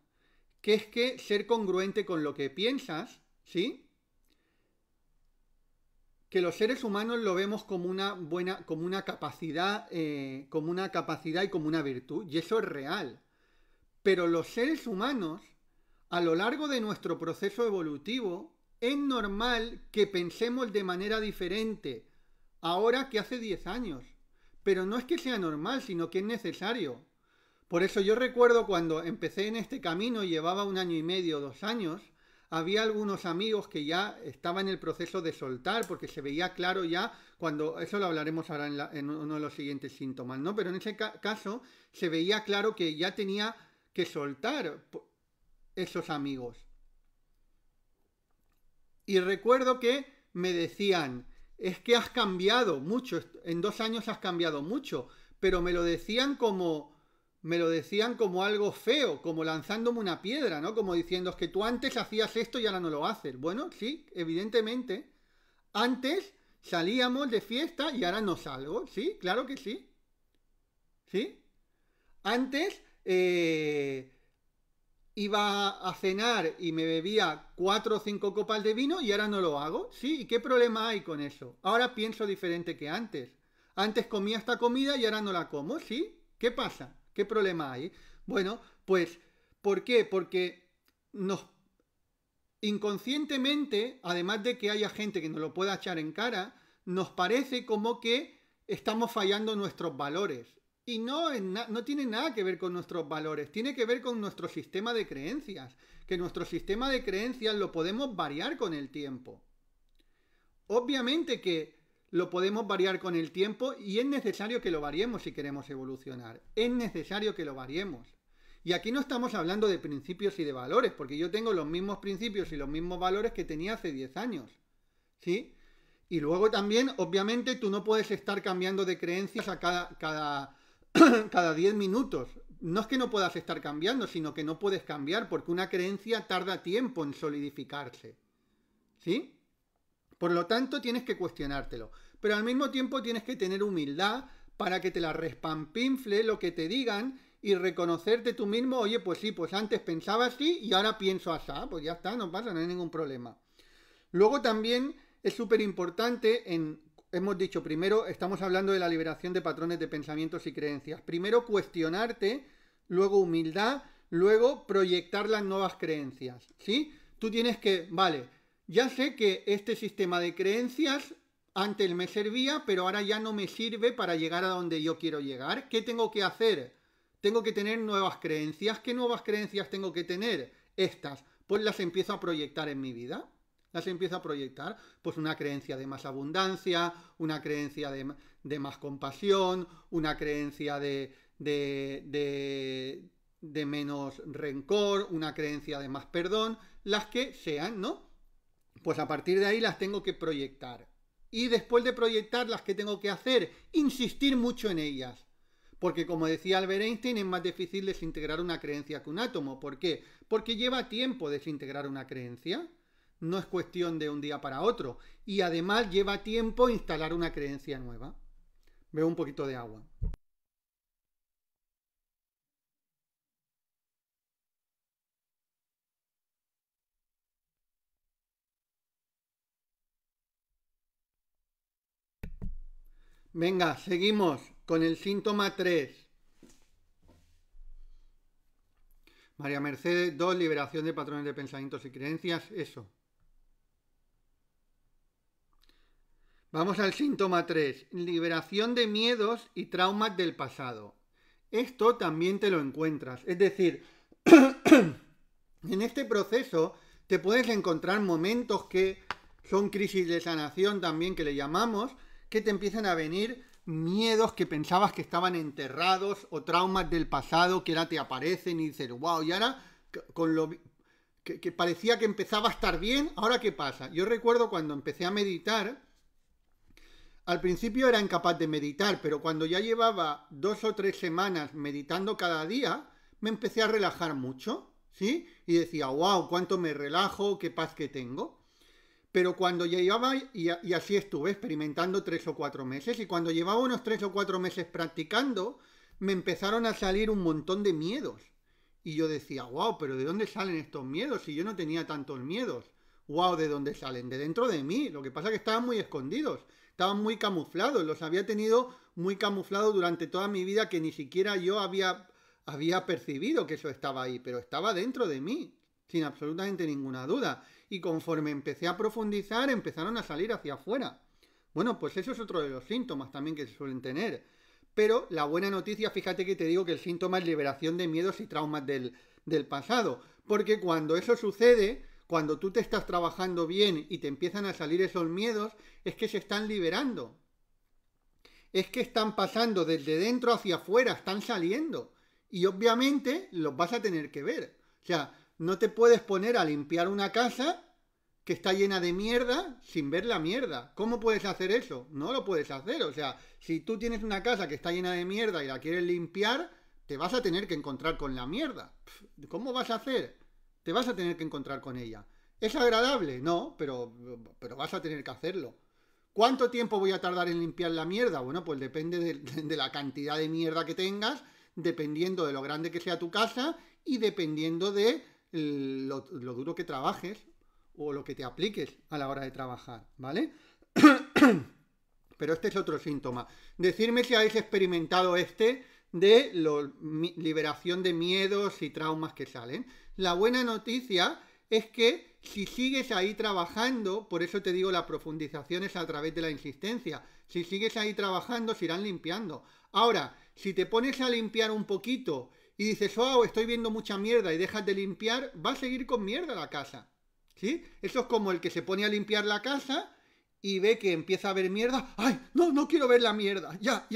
[SPEAKER 1] que es que ser congruente con lo que piensas, ¿sí? Que los seres humanos lo vemos como una capacidad y como una virtud, y eso es real. Pero los seres humanos, a lo largo de nuestro proceso evolutivo, es normal que pensemos de manera diferente ahora que hace 10 años. Pero no es que sea normal, sino que es necesario. Por eso yo recuerdo cuando empecé en este camino, llevaba 1 año y medio, 2 años, había algunos amigos que ya estaban en el proceso de soltar, porque se veía claro ya, eso lo hablaremos ahora en uno de los siguientes síntomas, ¿no? Pero en ese caso se veía claro que ya tenía que soltar esos amigos. Y recuerdo que me decían, es que has cambiado mucho, en 2 años has cambiado mucho, pero me lo decían como algo feo, como lanzándome una piedra, ¿no? Como diciendo, es que tú antes hacías esto y ahora no lo haces. Bueno, sí, evidentemente. Antes salíamos de fiesta y ahora no salgo. Sí, claro que sí. ¿Sí? Antes iba a cenar y me bebía 4 o 5 copas de vino y ahora no lo hago. Sí, ¿y qué problema hay con eso? Ahora pienso diferente que antes. Antes comía esta comida y ahora no la como. ¿Sí? ¿Qué pasa? ¿Qué problema hay? Bueno, pues, ¿por qué? Porque inconscientemente, además de que haya gente que nos lo pueda echar en cara, nos parece como que estamos fallando nuestros valores. Y no tiene nada que ver con nuestros valores, tiene que ver con nuestro sistema de creencias. Que nuestro sistema de creencias lo podemos variar con el tiempo. Obviamente que lo podemos variar con el tiempo y es necesario que lo variemos si queremos evolucionar. Es necesario que lo variemos. Y aquí no estamos hablando de principios y de valores, porque yo tengo los mismos principios y los mismos valores que tenía hace 10 años. ¿Sí? Y luego también, obviamente, tú no puedes estar cambiando de creencias a cada 10 minutos. No es que no puedas estar cambiando, sino que no puedes cambiar, porque una creencia tarda tiempo en solidificarse. ¿Sí? Por lo tanto, tienes que cuestionártelo. Pero al mismo tiempo tienes que tener humildad para que te la respampinfle lo que te digan y reconocerte tú mismo, oye, pues sí, pues antes pensaba así y ahora pienso así. Pues ya está, no pasa, no hay ningún problema. Luego también es súper importante, hemos dicho, primero estamos hablando de la liberación de patrones de pensamientos y creencias. Primero cuestionarte, luego humildad, luego proyectar las nuevas creencias. ¿Sí? Tú tienes que, vale, ya sé que este sistema de creencias Antes me servía, pero ahora ya no me sirve para llegar a donde yo quiero llegar. ¿Qué tengo que hacer? Tengo que tener nuevas creencias. ¿Qué nuevas creencias tengo que tener? Estas. Pues las empiezo a proyectar en mi vida. Las empiezo a proyectar. Pues una creencia de más abundancia, una creencia de más compasión, una creencia de menos rencor, una creencia de más perdón, las que sean, ¿no? Pues a partir de ahí las tengo que proyectar. Y después de proyectarlas, ¿qué tengo que hacer? Insistir mucho en ellas. Porque como decía Albert Einstein, es más difícil desintegrar una creencia que un átomo. ¿Por qué? Porque lleva tiempo desintegrar una creencia. No es cuestión de un día para otro. Y además lleva tiempo instalar una creencia nueva. Veo un poquito de agua. Venga, seguimos con el síntoma 3. María Mercedes 2, liberación de patrones de pensamientos y creencias, eso. Vamos al síntoma 3, liberación de miedos y traumas del pasado. Esto también te lo encuentras, es decir, en este proceso te puedes encontrar momentos que son crisis de sanación también que le llamamos, que te empiezan a venir miedos que pensabas que estaban enterrados o traumas del pasado que ahora te aparecen y dices, wow, y ahora con lo que parecía que empezaba a estar bien, ¿ahora qué pasa? Yo recuerdo cuando empecé a meditar, al principio era incapaz de meditar, pero cuando ya llevaba 2 o 3 semanas meditando cada día, me empecé a relajar mucho, ¿sí? Y decía, wow, cuánto me relajo, qué paz que tengo. Pero cuando ya llevaba, y así estuve experimentando 3 o 4 meses, y cuando llevaba unos 3 o 4 meses practicando, me empezaron a salir un montón de miedos. Y yo decía, wow, pero ¿de dónde salen estos miedos? Si yo no tenía tantos miedos. Wow, ¿de dónde salen? De dentro de mí. Lo que pasa es que estaban muy escondidos, estaban muy camuflados, los había tenido muy camuflados durante toda mi vida que ni siquiera yo había percibido que eso estaba ahí, pero estaba dentro de mí, sin absolutamente ninguna duda. Y conforme empecé a profundizar, empezaron a salir hacia afuera. Bueno, pues eso es otro de los síntomas también que se suelen tener. Pero la buena noticia, fíjate que te digo que el síntoma es liberación de miedos y traumas del pasado. Porque cuando eso sucede, cuando tú te estás trabajando bien y te empiezan a salir esos miedos, es que se están liberando. Es que están pasando desde dentro hacia afuera, están saliendo. Y obviamente los vas a tener que ver. O sea, no te puedes poner a limpiar una casa que está llena de mierda sin ver la mierda. ¿Cómo puedes hacer eso? No lo puedes hacer. O sea, si tú tienes una casa que está llena de mierda y la quieres limpiar, te vas a tener que encontrar con la mierda. ¿Cómo vas a hacer? Te vas a tener que encontrar con ella. ¿Es agradable? No, pero vas a tener que hacerlo. ¿Cuánto tiempo voy a tardar en limpiar la mierda? Bueno, pues depende de la cantidad de mierda que tengas, dependiendo de lo grande que sea tu casa y dependiendo de lo duro que trabajes o lo que te apliques a la hora de trabajar, ¿vale? Pero este es otro síntoma. Decidme si habéis experimentado de liberación de miedos y traumas que salen. La buena noticia es que si sigues ahí trabajando, por eso te digo la profundización es a través de la insistencia, si sigues ahí trabajando se irán limpiando. Ahora, si te pones a limpiar un poquito y dices, wow, estoy viendo mucha mierda y dejas de limpiar, va a seguir con mierda la casa. ¿Sí? Eso es como el que se pone a limpiar la casa y ve que empieza a haber mierda. ¡Ay, no quiero ver la mierda! Ya!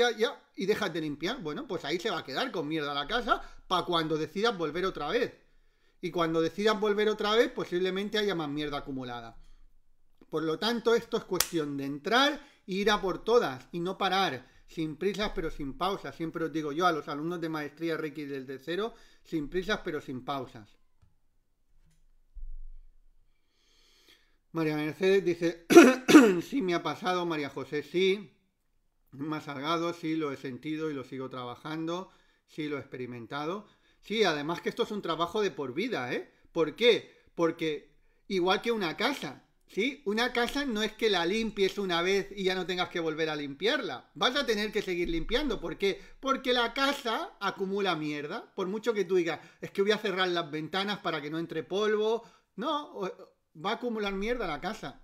[SPEAKER 1] Y dejas de limpiar. Bueno, pues ahí se va a quedar con mierda la casa para cuando decidas volver otra vez. Y cuando decidas volver otra vez, posiblemente haya más mierda acumulada. Por lo tanto, esto es cuestión de entrar e ir a por todas y no parar. Sin prisas pero sin pausas. Siempre os digo yo a los alumnos de maestría Reiki desde cero, sin prisas pero sin pausas. María Mercedes dice, sí me ha pasado, María José, sí. Me ha salgado, sí, lo he sentido y lo sigo trabajando, sí, lo he experimentado. Sí, además que esto es un trabajo de por vida, ¿eh? ¿Por qué? Porque igual que una casa, ¿sí? Una casa no es que la limpies una vez y ya no tengas que volver a limpiarla. Vas a tener que seguir limpiando. ¿Por qué? Porque la casa acumula mierda. Por mucho que tú digas, es que voy a cerrar las ventanas para que no entre polvo. No, va a acumular mierda la casa.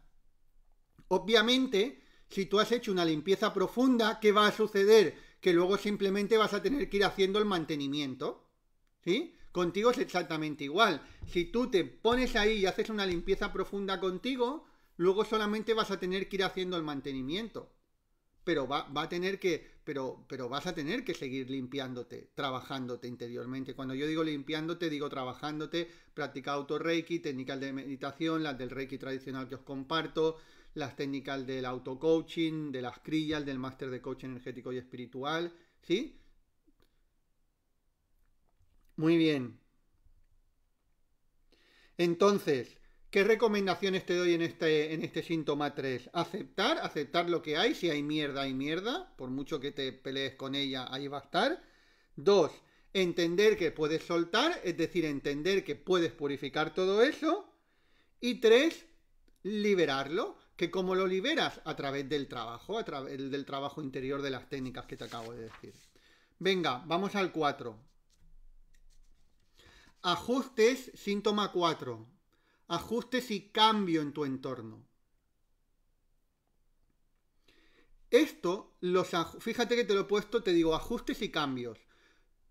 [SPEAKER 1] Obviamente, Si tú has hecho una limpieza profunda, ¿qué va a suceder? Que luego simplemente vas a tener que ir haciendo el mantenimiento, ¿sí? Contigo es exactamente igual. Si tú te pones ahí y haces una limpieza profunda contigo, luego solamente vas a tener que ir haciendo el mantenimiento. Pero pero vas a tener que seguir limpiándote, trabajándote interiormente. Cuando yo digo limpiándote, digo trabajándote, practicar auto-reiki, técnicas de meditación, las del reiki tradicional que os comparto, las técnicas del auto-coaching, de las crillas, del máster de coaching energético y espiritual, ¿sí? Muy bien. Entonces, ¿qué recomendaciones te doy en este síntoma 3? Aceptar lo que hay. Si hay mierda, por mucho que te pelees con ella, ahí va a estar. 2, entender que puedes soltar, es decir, entender que puedes purificar todo eso. Y 3, liberarlo. Que como lo liberas a través del trabajo, a través del trabajo interior de las técnicas que te acabo de decir. Venga, vamos al 4. Ajustes, síntoma 4. Ajustes y cambio en tu entorno. Esto, fíjate que te lo he puesto, te digo ajustes y cambios,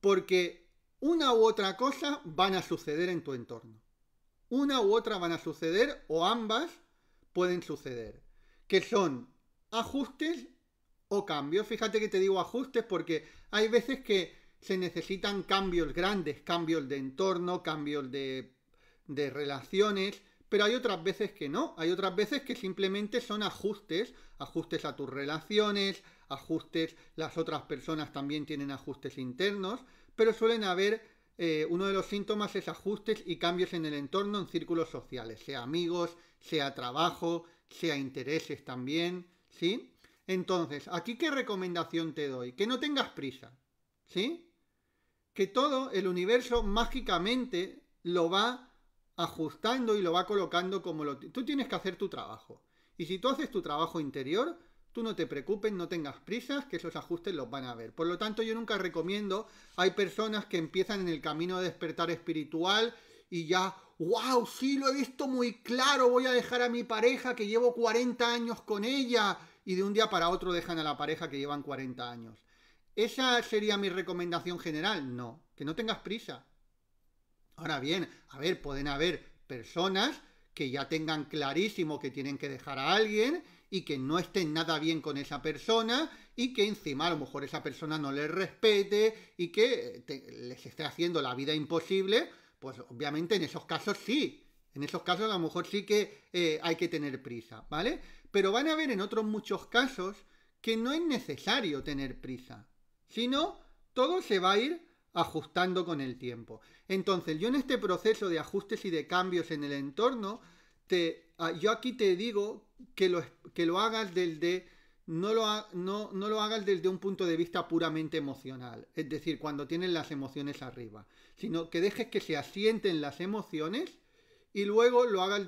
[SPEAKER 1] porque una u otra cosa van a suceder en tu entorno. Una u otra van a suceder o ambas pueden suceder, que son ajustes o cambios. Fíjate que te digo ajustes porque hay veces que se necesitan cambios grandes, cambios de entorno, cambios de relaciones, pero hay otras veces que no, hay otras veces que simplemente son ajustes, ajustes a tus relaciones, ajustes, las otras personas también tienen ajustes internos, pero suelen haber, uno de los síntomas es ajustes y cambios en el entorno en círculos sociales, sea amigos, sea trabajo, sea intereses también, ¿sí? Entonces, aquí ¿qué recomendación te doy? Que no tengas prisa, ¿sí? Que todo el universo mágicamente lo va ajustando y lo va colocando como tú tienes que hacer tu trabajo. Y si tú haces tu trabajo interior, tú no te preocupes, no tengas prisas, que esos ajustes los van a ver. Por lo tanto, yo nunca recomiendo, hay personas que empiezan en el camino de despertar espiritual y ya, wow, sí, lo he visto muy claro, voy a dejar a mi pareja que llevo 40 años con ella, y de un día para otro dejan a la pareja que llevan 40 años. ¿Esa sería mi recomendación general? No, que no tengas prisa. Ahora bien, a ver, pueden haber personas que ya tengan clarísimo que tienen que dejar a alguien y que no estén nada bien con esa persona y que encima a lo mejor esa persona no les respete y que les esté haciendo la vida imposible, pues obviamente en esos casos sí. En esos casos a lo mejor sí que hay que tener prisa, ¿vale? Pero van a haber en otros muchos casos que no es necesario tener prisa, sino todo se va a ir ajustando con el tiempo. Entonces, yo en este proceso de ajustes y de cambios en el entorno, yo aquí te digo que lo hagas no lo hagas desde un punto de vista puramente emocional, es decir, cuando tienes las emociones arriba, sino que dejes que se asienten las emociones y luego lo hagas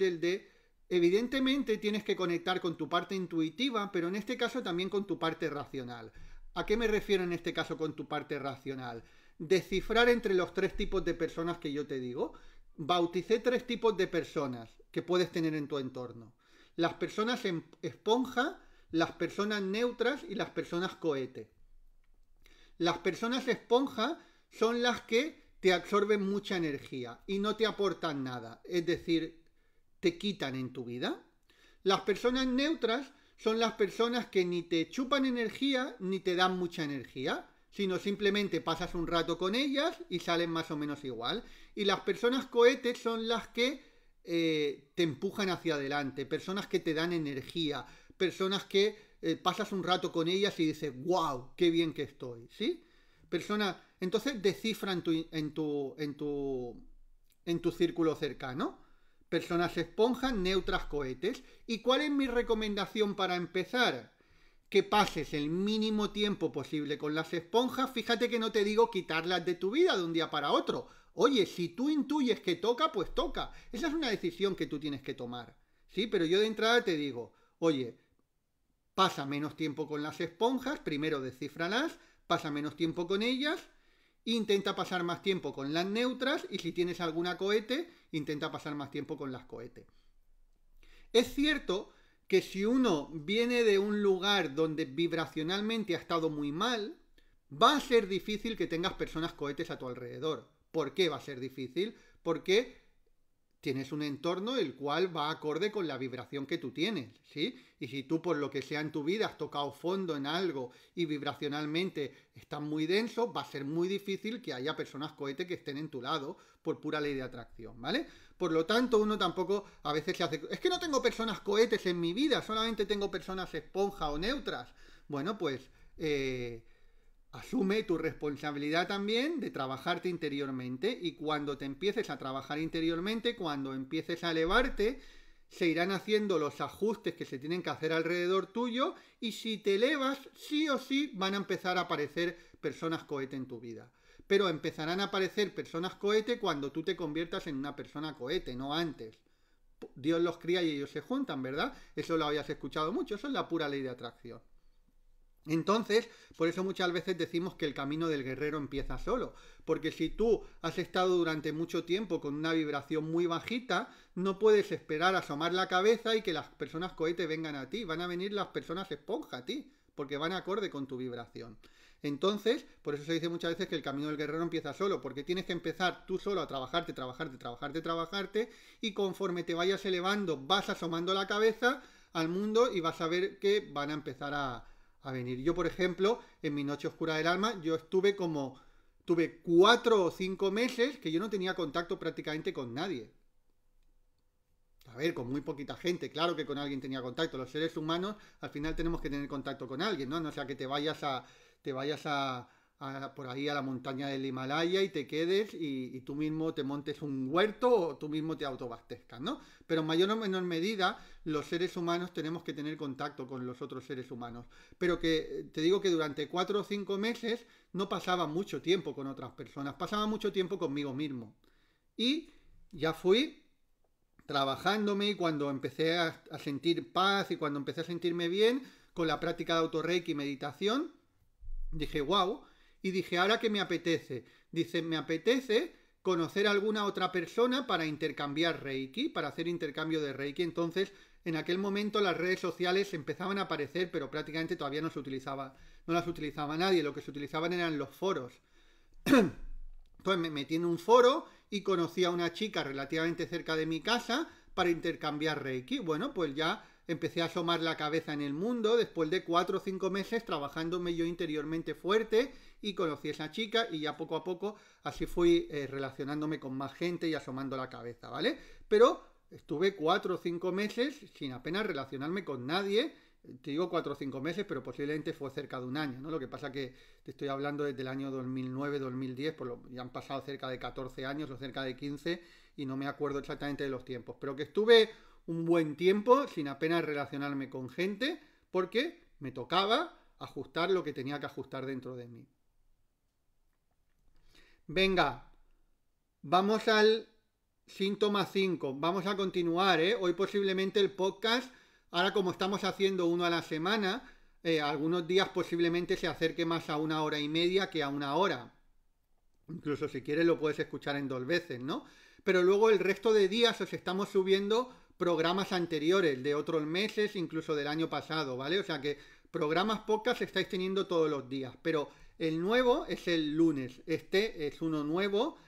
[SPEAKER 1] evidentemente tienes que conectar con tu parte intuitiva, pero en este caso también con tu parte racional. ¿A qué me refiero en este caso con tu parte racional? Descifrar entre los 3 tipos de personas que yo te digo. Bauticé 3 tipos de personas que puedes tener en tu entorno. Las personas esponja, las personas neutras y las personas cohete. Las personas esponja son las que te absorben mucha energía y no te aportan nada, es decir, te quitan en tu vida. Las personas neutras son las personas que ni te chupan energía ni te dan mucha energía, sino simplemente pasas un rato con ellas y salen más o menos igual. Y las personas cohetes son las que te empujan hacia adelante, personas que te dan energía, personas que pasas un rato con ellas y dices, wow, qué bien que estoy, ¿sí? Personas, entonces descifra en tu círculo cercano. Personas esponjas, neutras, cohetes. ¿Y cuál es mi recomendación para empezar? Que pases el mínimo tiempo posible con las esponjas. Fíjate que no te digo quitarlas de tu vida de un día para otro. Oye, si tú intuyes que toca, pues toca. Esa es una decisión que tú tienes que tomar, ¿sí? Pero yo de entrada te digo, oye, pasa menos tiempo con las esponjas, primero descífralas, pasa menos tiempo con ellas, intenta pasar más tiempo con las neutras y si tienes alguna cohete, intenta pasar más tiempo con las cohete. Es cierto que si uno viene de un lugar donde vibracionalmente ha estado muy mal, va a ser difícil que tengas personas cohetes a tu alrededor. ¿Por qué va a ser difícil? Porque tienes un entorno el cual va acorde con la vibración que tú tienes, ¿sí? Y si tú por lo que sea en tu vida has tocado fondo en algo y vibracionalmente estás muy denso, va a ser muy difícil que haya personas cohete que estén en tu lado por pura ley de atracción, ¿vale? Por lo tanto, uno tampoco a veces se hace... Es que no tengo personas cohetes en mi vida, solamente tengo personas esponja o neutras. Bueno, pues... asume tu responsabilidad también de trabajarte interiormente, y cuando te empieces a trabajar interiormente, cuando empieces a elevarte, se irán haciendo los ajustes que se tienen que hacer alrededor tuyo, y si te elevas, sí o sí van a empezar a aparecer personas cohete en tu vida. Pero empezarán a aparecer personas cohete cuando tú te conviertas en una persona cohete, no antes. Dios los cría y ellos se juntan, ¿verdad? Eso lo habías escuchado mucho, eso es la pura ley de atracción. Entonces, por eso muchas veces decimos que el camino del guerrero empieza solo, porque si tú has estado durante mucho tiempo con una vibración muy bajita, no puedes esperar a asomar la cabeza y que las personas cohete vengan a ti, van a venir las personas esponja a ti, porque van acorde con tu vibración. Entonces, por eso se dice muchas veces que el camino del guerrero empieza solo, porque tienes que empezar tú solo a trabajarte, y conforme te vayas elevando, vas asomando la cabeza al mundo y vas a ver que van a empezar a venir. Yo, por ejemplo, en mi noche oscura del alma, tuve 4 o 5 meses que yo no tenía contacto prácticamente con nadie. A ver, con muy poquita gente, claro que con alguien tenía contacto. Los seres humanos al final tenemos que tener contacto con alguien, ¿no? No sea que te vayas por ahí a la montaña del Himalaya y te quedes y tú mismo te montes un huerto o tú mismo te autoabastezcas, ¿no? Pero en mayor o menor medida los seres humanos tenemos que tener contacto con los otros seres humanos. Pero que te digo que durante 4 o 5 meses no pasaba mucho tiempo con otras personas, pasaba mucho tiempo conmigo mismo. Y ya fui trabajándome, y cuando empecé a sentir paz y cuando empecé a sentirme bien con la práctica de autorreiki y meditación, dije, wow, y dije, ¿ahora qué me apetece? Dice, me apetece conocer a alguna otra persona para intercambiar Reiki, para hacer intercambio de Reiki. Entonces, en aquel momento las redes sociales empezaban a aparecer, pero prácticamente todavía no las utilizaba nadie, lo que se utilizaban eran los foros. Entonces me metí en un foro y conocí a una chica relativamente cerca de mi casa para intercambiar Reiki. Bueno, pues ya empecé a asomar la cabeza en el mundo después de 4 o 5 meses trabajándome yo interiormente fuerte, y conocí a esa chica y ya poco a poco así fui relacionándome con más gente y asomando la cabeza, ¿vale? Pero estuve 4 o 5 meses sin apenas relacionarme con nadie. Te digo 4 o 5 meses, pero posiblemente fue cerca de un año, ¿no? Lo que pasa que te estoy hablando desde el año 2009-2010, ya han pasado cerca de 14 años o cerca de 15 y no me acuerdo exactamente de los tiempos, pero que estuve un buen tiempo sin apenas relacionarme con gente porque me tocaba ajustar lo que tenía que ajustar dentro de mí. Venga, vamos al síntoma 5, vamos a continuar, ¿eh? Hoy posiblemente el podcast, ahora como estamos haciendo uno a la semana, algunos días posiblemente se acerque más a 1 hora y media que a 1 hora. Incluso si quieres lo puedes escuchar en 2 veces, ¿no? Pero luego el resto de días os estamos subiendo programas anteriores, de otros meses, incluso del año pasado, ¿vale? O sea que programas podcast estáis teniendo todos los días, pero el nuevo es el lunes. Este es uno nuevo,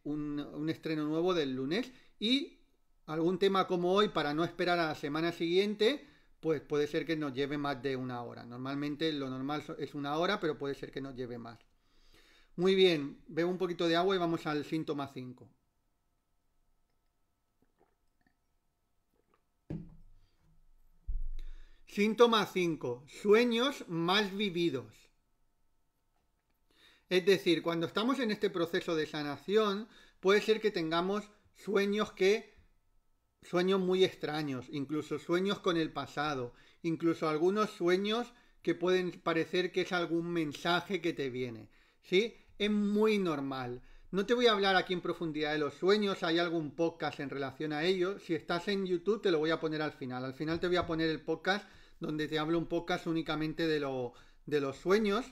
[SPEAKER 1] un estreno nuevo del lunes, y algún tema como hoy, para no esperar a la semana siguiente, pues puede ser que nos lleve más de 1 hora. Normalmente lo normal es 1 hora, pero puede ser que nos lleve más. Muy bien, bebo un poquito de agua y vamos al síntoma 5. Síntoma 5. Sueños más vividos. Es decir, cuando estamos en este proceso de sanación, puede ser que tengamos sueños muy extraños, incluso sueños con el pasado, incluso algunos sueños que pueden parecer que es algún mensaje que te viene, ¿sí? Es muy normal. No te voy a hablar aquí en profundidad de los sueños, hay algún podcast en relación a ello. Si estás en YouTube te lo voy a poner al final. Al final te voy a poner el podcast donde te hablo un podcast únicamente de los sueños.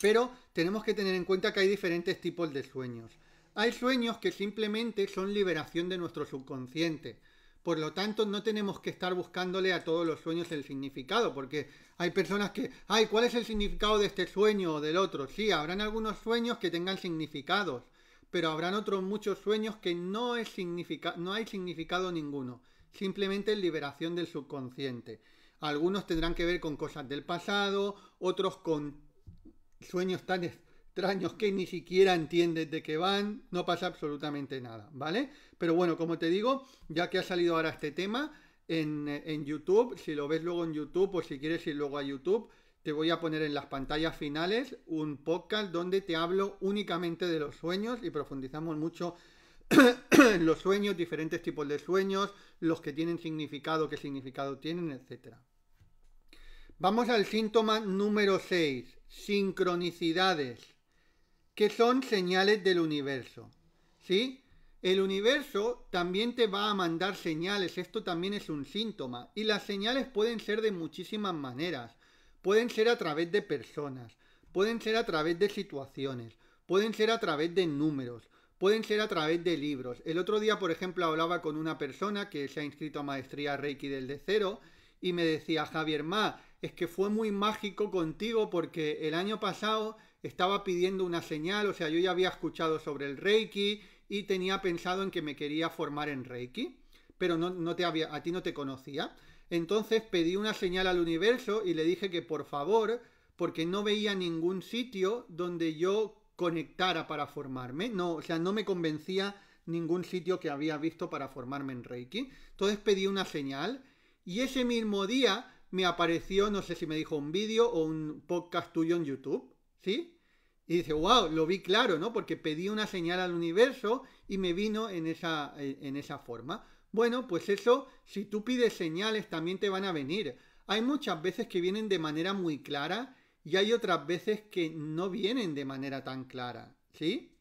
[SPEAKER 1] Pero tenemos que tener en cuenta que hay diferentes tipos de sueños. Hay sueños que simplemente son liberación de nuestro subconsciente. Por lo tanto, no tenemos que estar buscándole a todos los sueños el significado, porque hay personas que, ay, ¿cuál es el significado de este sueño o del otro? Sí, habrán algunos sueños que tengan significados, pero habrán otros muchos sueños que no hay significado ninguno, simplemente liberación del subconsciente. Algunos tendrán que ver con cosas del pasado, otros con sueños tan extraños que ni siquiera entiendes de qué van, no pasa absolutamente nada, ¿vale? Pero bueno, como te digo, ya que ha salido ahora este tema en YouTube, si lo ves luego en YouTube o si quieres ir luego a YouTube, te voy a poner en las pantallas finales un podcast donde te hablo únicamente de los sueños y profundizamos mucho en los sueños, diferentes tipos de sueños, los que tienen significado, qué significado tienen, etcétera. Vamos al síntoma número 6, sincronicidades, que son señales del universo, ¿sí? El universo también te va a mandar señales, esto también es un síntoma, y las señales pueden ser de muchísimas maneras, pueden ser a través de personas, pueden ser a través de situaciones, pueden ser a través de números, pueden ser a través de libros. El otro día, por ejemplo, hablaba con una persona que se ha inscrito a Maestría Reiki desde cero y me decía, Javier Ma, es que fue muy mágico contigo porque el año pasado estaba pidiendo una señal, o sea, yo ya había escuchado sobre el Reiki y tenía pensado en que me quería formar en Reiki, pero a ti no te conocía. Entonces pedí una señal al universo y le dije que por favor, porque no veía ningún sitio donde yo conectara para formarme, no, o sea, no me convencía ningún sitio que había visto para formarme en Reiki. Entonces pedí una señal y ese mismo día me apareció, no sé si me dijo un vídeo o un podcast tuyo en YouTube, ¿sí? Y dice, wow, lo vi claro, ¿no? Porque pedí una señal al universo y me vino en esa forma. Bueno, pues eso, si tú pides señales, también te van a venir. Hay muchas veces que vienen de manera muy clara y hay otras veces que no vienen de manera tan clara, ¿sí?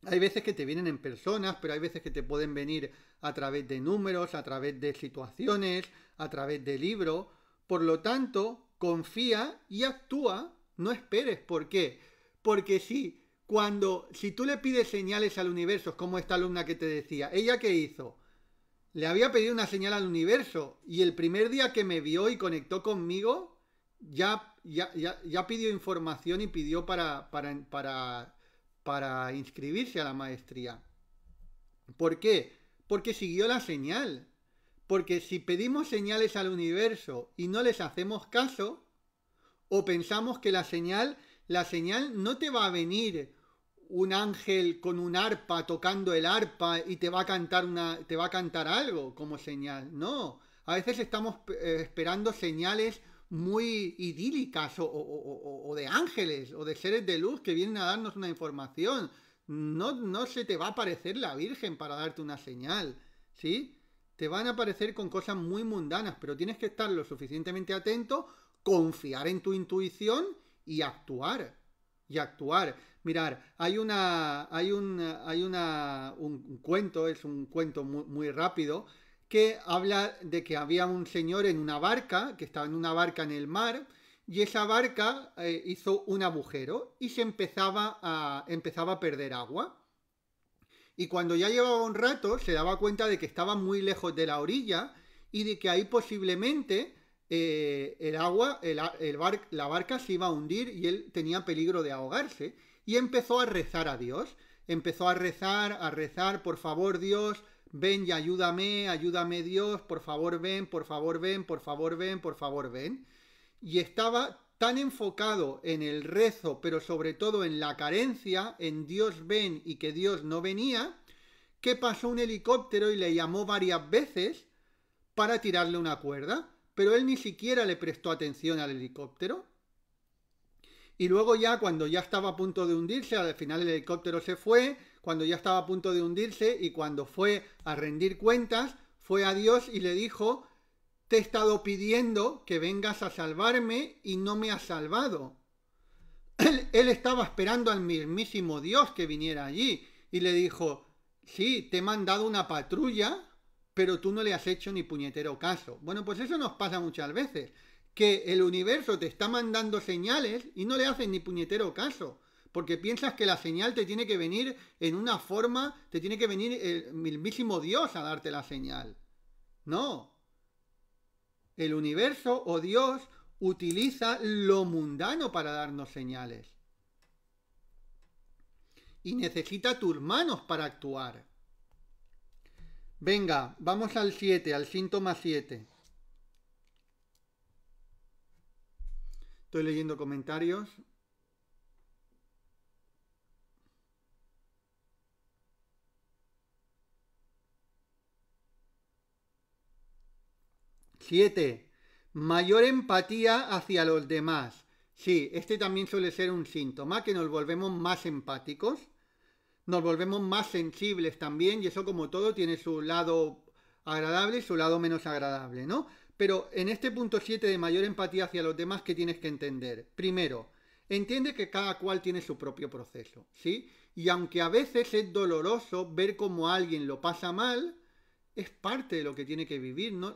[SPEAKER 1] Hay veces que te vienen en personas, pero hay veces que te pueden venir a través de números, a través de situaciones, a través de libros. Por lo tanto, confía y actúa, no esperes. ¿Por qué? Porque si tú le pides señales al universo, como esta alumna que te decía, ¿ella qué hizo? Le había pedido una señal al universo y el primer día que me vio y conectó conmigo, ya pidió información y pidió para inscribirse a la maestría. ¿Por qué? Porque siguió la señal. Porque si pedimos señales al universo y no les hacemos caso, o pensamos que la señal no te va a venir un ángel con un arpa tocando el arpa y te va a cantar algo como señal. No, a veces estamos esperando señales muy idílicas o de ángeles o de seres de luz que vienen a darnos una información. No se te va a aparecer la Virgen para darte una señal, ¿sí? Te van a aparecer con cosas muy mundanas, pero tienes que estar lo suficientemente atento, confiar en tu intuición y actuar. Mirar, hay un cuento, es un cuento muy rápido, que habla de que había un señor en una barca, que estaba en una barca en el mar, y esa barca hizo un agujero y se empezaba a perder agua. Y cuando ya llevaba un rato, se daba cuenta de que estaba muy lejos de la orilla y de que ahí posiblemente la barca se iba a hundir y él tenía peligro de ahogarse. Y empezó a rezar a Dios. Empezó a rezar, por favor Dios, ven y ayúdame Dios, por favor ven, por favor ven, por favor ven, por favor ven. Y estaba tan enfocado en el rezo, pero sobre todo en la carencia, en Dios ven y que Dios no venía, que pasó un helicóptero y le llamó varias veces para tirarle una cuerda, pero él ni siquiera le prestó atención al helicóptero. Y luego ya, cuando ya estaba a punto de hundirse, al final el helicóptero se fue, cuando ya estaba a punto de hundirse y cuando fue a rendir cuentas, fue a Dios y le dijo, te he estado pidiendo que vengas a salvarme y no me has salvado. Él estaba esperando al mismísimo Dios que viniera allí y le dijo, sí, te he mandado una patrulla, pero tú no le has hecho ni puñetero caso. Bueno, pues eso nos pasa muchas veces, que el universo te está mandando señales y no le haces ni puñetero caso, porque piensas que la señal te tiene que venir en una forma, te tiene que venir el mismísimo Dios a darte la señal. No. El universo o Dios utiliza lo mundano para darnos señales. Y necesita tus manos para actuar. Venga, vamos al 7, al síntoma 7. Estoy leyendo comentarios. Siete, mayor empatía hacia los demás. Sí, este también suele ser un síntoma, que nos volvemos más empáticos, nos volvemos más sensibles también, y eso, como todo, tiene su lado agradable y su lado menos agradable, ¿no? Pero en este punto 7 de mayor empatía hacia los demás, ¿qué tienes que entender? Primero, entiende que cada cual tiene su propio proceso, ¿sí? Y aunque a veces es doloroso ver cómo alguien lo pasa mal, es parte de lo que tiene que vivir. No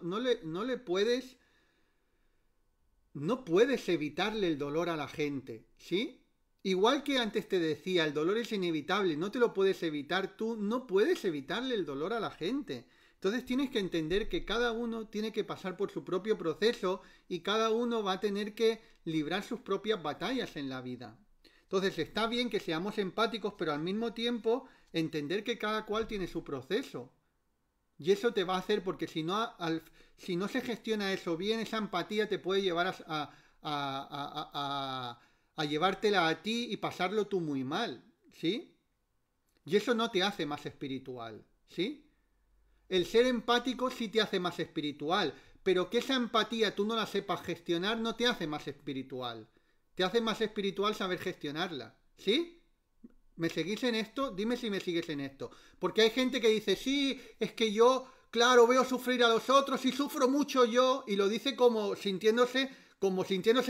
[SPEAKER 1] puedes evitarle el dolor a la gente, ¿sí? Igual que antes te decía, el dolor es inevitable, no te lo puedes evitar tú, no puedes evitarle el dolor a la gente. Entonces tienes que entender que cada uno tiene que pasar por su propio proceso y cada uno va a tener que librar sus propias batallas en la vida. Entonces está bien que seamos empáticos, pero al mismo tiempo entender que cada cual tiene su proceso. Y eso te va a hacer, porque si no se gestiona eso bien, esa empatía te puede llevar a llevártela a ti y pasarlo tú muy mal, ¿sí? Y eso no te hace más espiritual, ¿sí? El ser empático sí te hace más espiritual, pero que esa empatía tú no la sepas gestionar no te hace más espiritual. Te hace más espiritual saber gestionarla, ¿sí? ¿Me seguís en esto? Dime si me sigues en esto. Porque hay gente que dice, sí, es que yo, claro, veo sufrir a los otros y sufro mucho yo, y lo dice como sintiéndose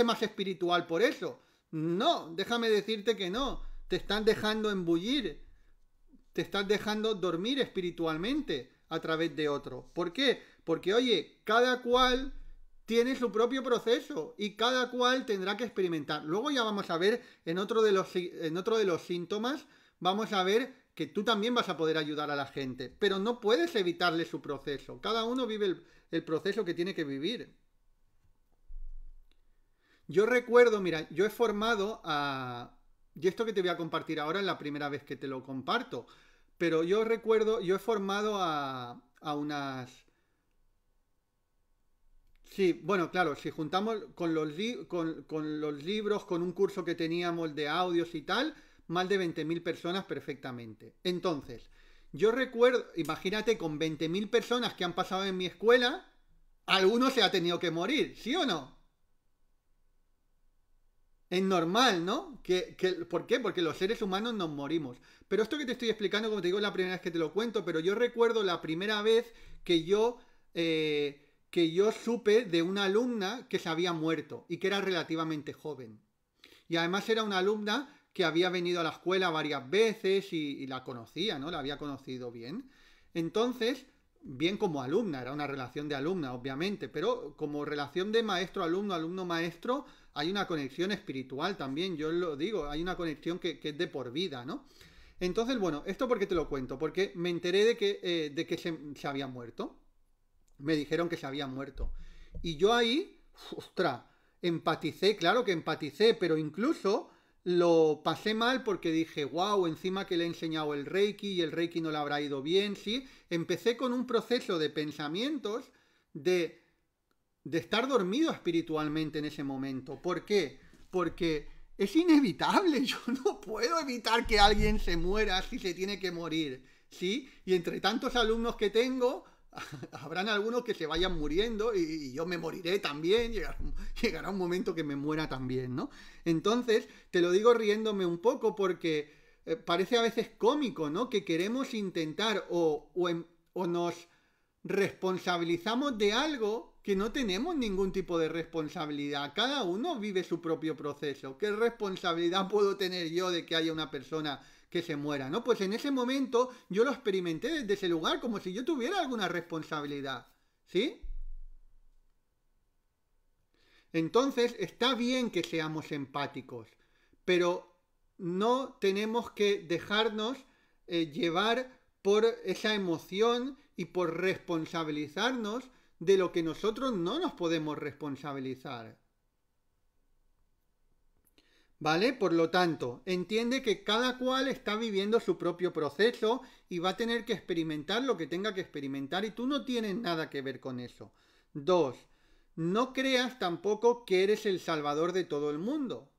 [SPEAKER 1] más espiritual por eso. No, déjame decirte que no. Te están dejando embullir, te estás dejando dormir espiritualmente a través de otro. ¿Por qué? Porque, oye, cada cual tiene su propio proceso y cada cual tendrá que experimentar. Luego ya vamos a ver en otro de los síntomas, vamos a ver que tú también vas a poder ayudar a la gente, pero no puedes evitarle su proceso. Cada uno vive el proceso que tiene que vivir. Yo recuerdo, mira, yo he formado a... Y esto que te voy a compartir ahora es la primera vez que te lo comparto, pero yo recuerdo, yo he formado a unas... Sí, bueno, claro, si juntamos con los libros, con un curso que teníamos de audios y tal, más de 20.000 personas perfectamente. Entonces, yo recuerdo, imagínate, con 20.000 personas que han pasado en mi escuela, alguno se ha tenido que morir, ¿sí o no? Es normal, ¿no? ¿Por qué? Porque los seres humanos nos morimos. Pero esto que te estoy explicando, como te digo, es la primera vez que te lo cuento, pero yo recuerdo la primera vez que yo supe de una alumna que se había muerto y que era relativamente joven. Y además era una alumna que había venido a la escuela varias veces y la conocía, ¿no? La había conocido bien. Entonces, bien como alumna, era una relación de alumna, obviamente, pero como relación de maestro-alumno, alumno-maestro, hay una conexión espiritual también, yo lo digo, hay una conexión que es de por vida, ¿no? Entonces, bueno, ¿esto por qué te lo cuento? Porque me enteré de que se había muerto. Me dijeron que se había muerto. Y yo ahí, ostras, empaticé, claro que empaticé, pero incluso lo pasé mal porque dije, wow, encima que le he enseñado el Reiki y el Reiki no le habrá ido bien, ¿sí? Empecé con un proceso de pensamientos de estar dormido espiritualmente en ese momento. ¿Por qué? Porque es inevitable, yo no puedo evitar que alguien se muera si se tiene que morir, ¿sí? Y entre tantos alumnos que tengo, habrán algunos que se vayan muriendo y yo me moriré también, llegará un momento que me muera también, ¿no? Entonces, te lo digo riéndome un poco porque parece a veces cómico, ¿no? Que queremos intentar o nos responsabilizamos de algo que no tenemos ningún tipo de responsabilidad. Cada uno vive su propio proceso. ¿Qué responsabilidad puedo tener yo de que haya una persona que se muera, ¿no? Pues en ese momento yo lo experimenté desde ese lugar como si yo tuviera alguna responsabilidad, ¿sí? Entonces está bien que seamos empáticos, pero no tenemos que dejarnos llevar por esa emoción y por responsabilizarnos de lo que nosotros no nos podemos responsabilizar. ¿Vale? Por lo tanto, entiende que cada cual está viviendo su propio proceso y va a tener que experimentar lo que tenga que experimentar y tú no tienes nada que ver con eso. 2. No creas tampoco que eres el salvador de todo el mundo.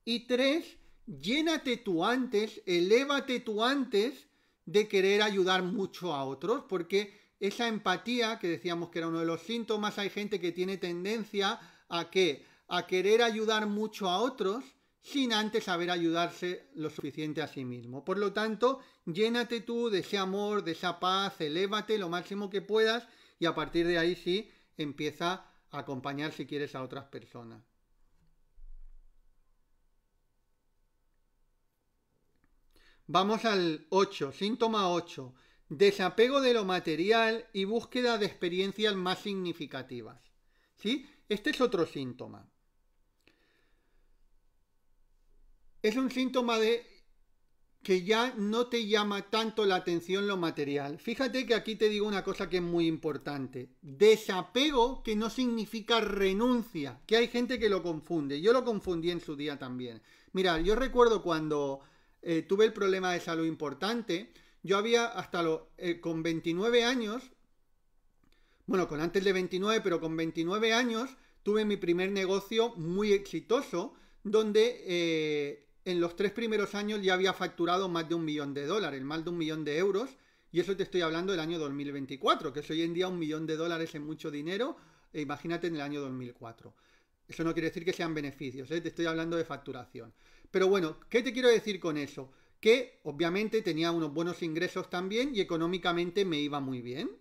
[SPEAKER 1] Y 3. Llénate tú antes, elévate tú antes de querer ayudar mucho a otros, porque esa empatía, que decíamos que era uno de los síntomas, hay gente que tiene tendencia a ¿qué? A querer ayudar mucho a otros sin antes saber ayudarse lo suficiente a sí mismo. Por lo tanto, llénate tú de ese amor, de esa paz, elévate lo máximo que puedas y a partir de ahí sí empieza a acompañar si quieres a otras personas. Vamos al 8, síntoma 8. Desapego de lo material y búsqueda de experiencias más significativas. ¿Sí? Este es otro síntoma. Es un síntoma de que ya no te llama tanto la atención lo material. Fíjate que aquí te digo una cosa que es muy importante. Desapego, que no significa renuncia, que hay gente que lo confunde. Yo lo confundí en su día también. Mirad, yo recuerdo cuando tuve el problema de salud importante, yo había con 29 años, bueno, con antes de 29, pero con 29 años tuve mi primer negocio muy exitoso, donde en los 3 primeros años ya había facturado más de $1 millón, más de $1 millón, y eso te estoy hablando del año 2024, que es hoy en día $1 millón es mucho dinero, imagínate en el año 2004. Eso no quiere decir que sean beneficios, te estoy hablando de facturación. Pero bueno, ¿qué te quiero decir con eso? Que obviamente tenía unos buenos ingresos también y económicamente me iba muy bien.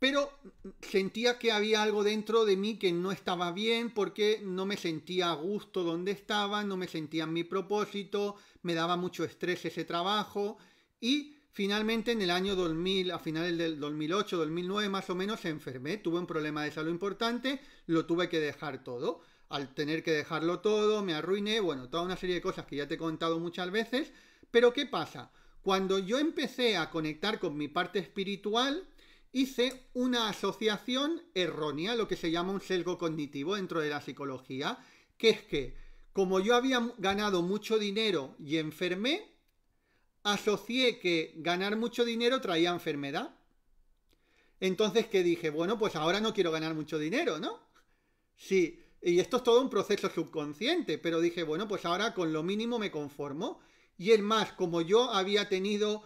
[SPEAKER 1] Pero sentía que había algo dentro de mí que no estaba bien porque no me sentía a gusto donde estaba, no me sentía en mi propósito, me daba mucho estrés ese trabajo y finalmente en el año 2000, a finales del 2008, 2009 más o menos, enfermé, tuve un problema de salud importante, lo tuve que dejar todo. Al tener que dejarlo todo, me arruiné, bueno, toda una serie de cosas que ya te he contado muchas veces, pero ¿qué pasa? Cuando yo empecé a conectar con mi parte espiritual, hice una asociación errónea, lo que se llama un sesgo cognitivo dentro de la psicología, que es que, como yo había ganado mucho dinero y enfermé, asocié que ganar mucho dinero traía enfermedad. Entonces, ¿qué dije? Bueno, pues ahora no quiero ganar mucho dinero, ¿no? Sí. Y esto es todo un proceso subconsciente, pero dije, bueno, pues ahora con lo mínimo me conformo. Y es más, como yo había tenido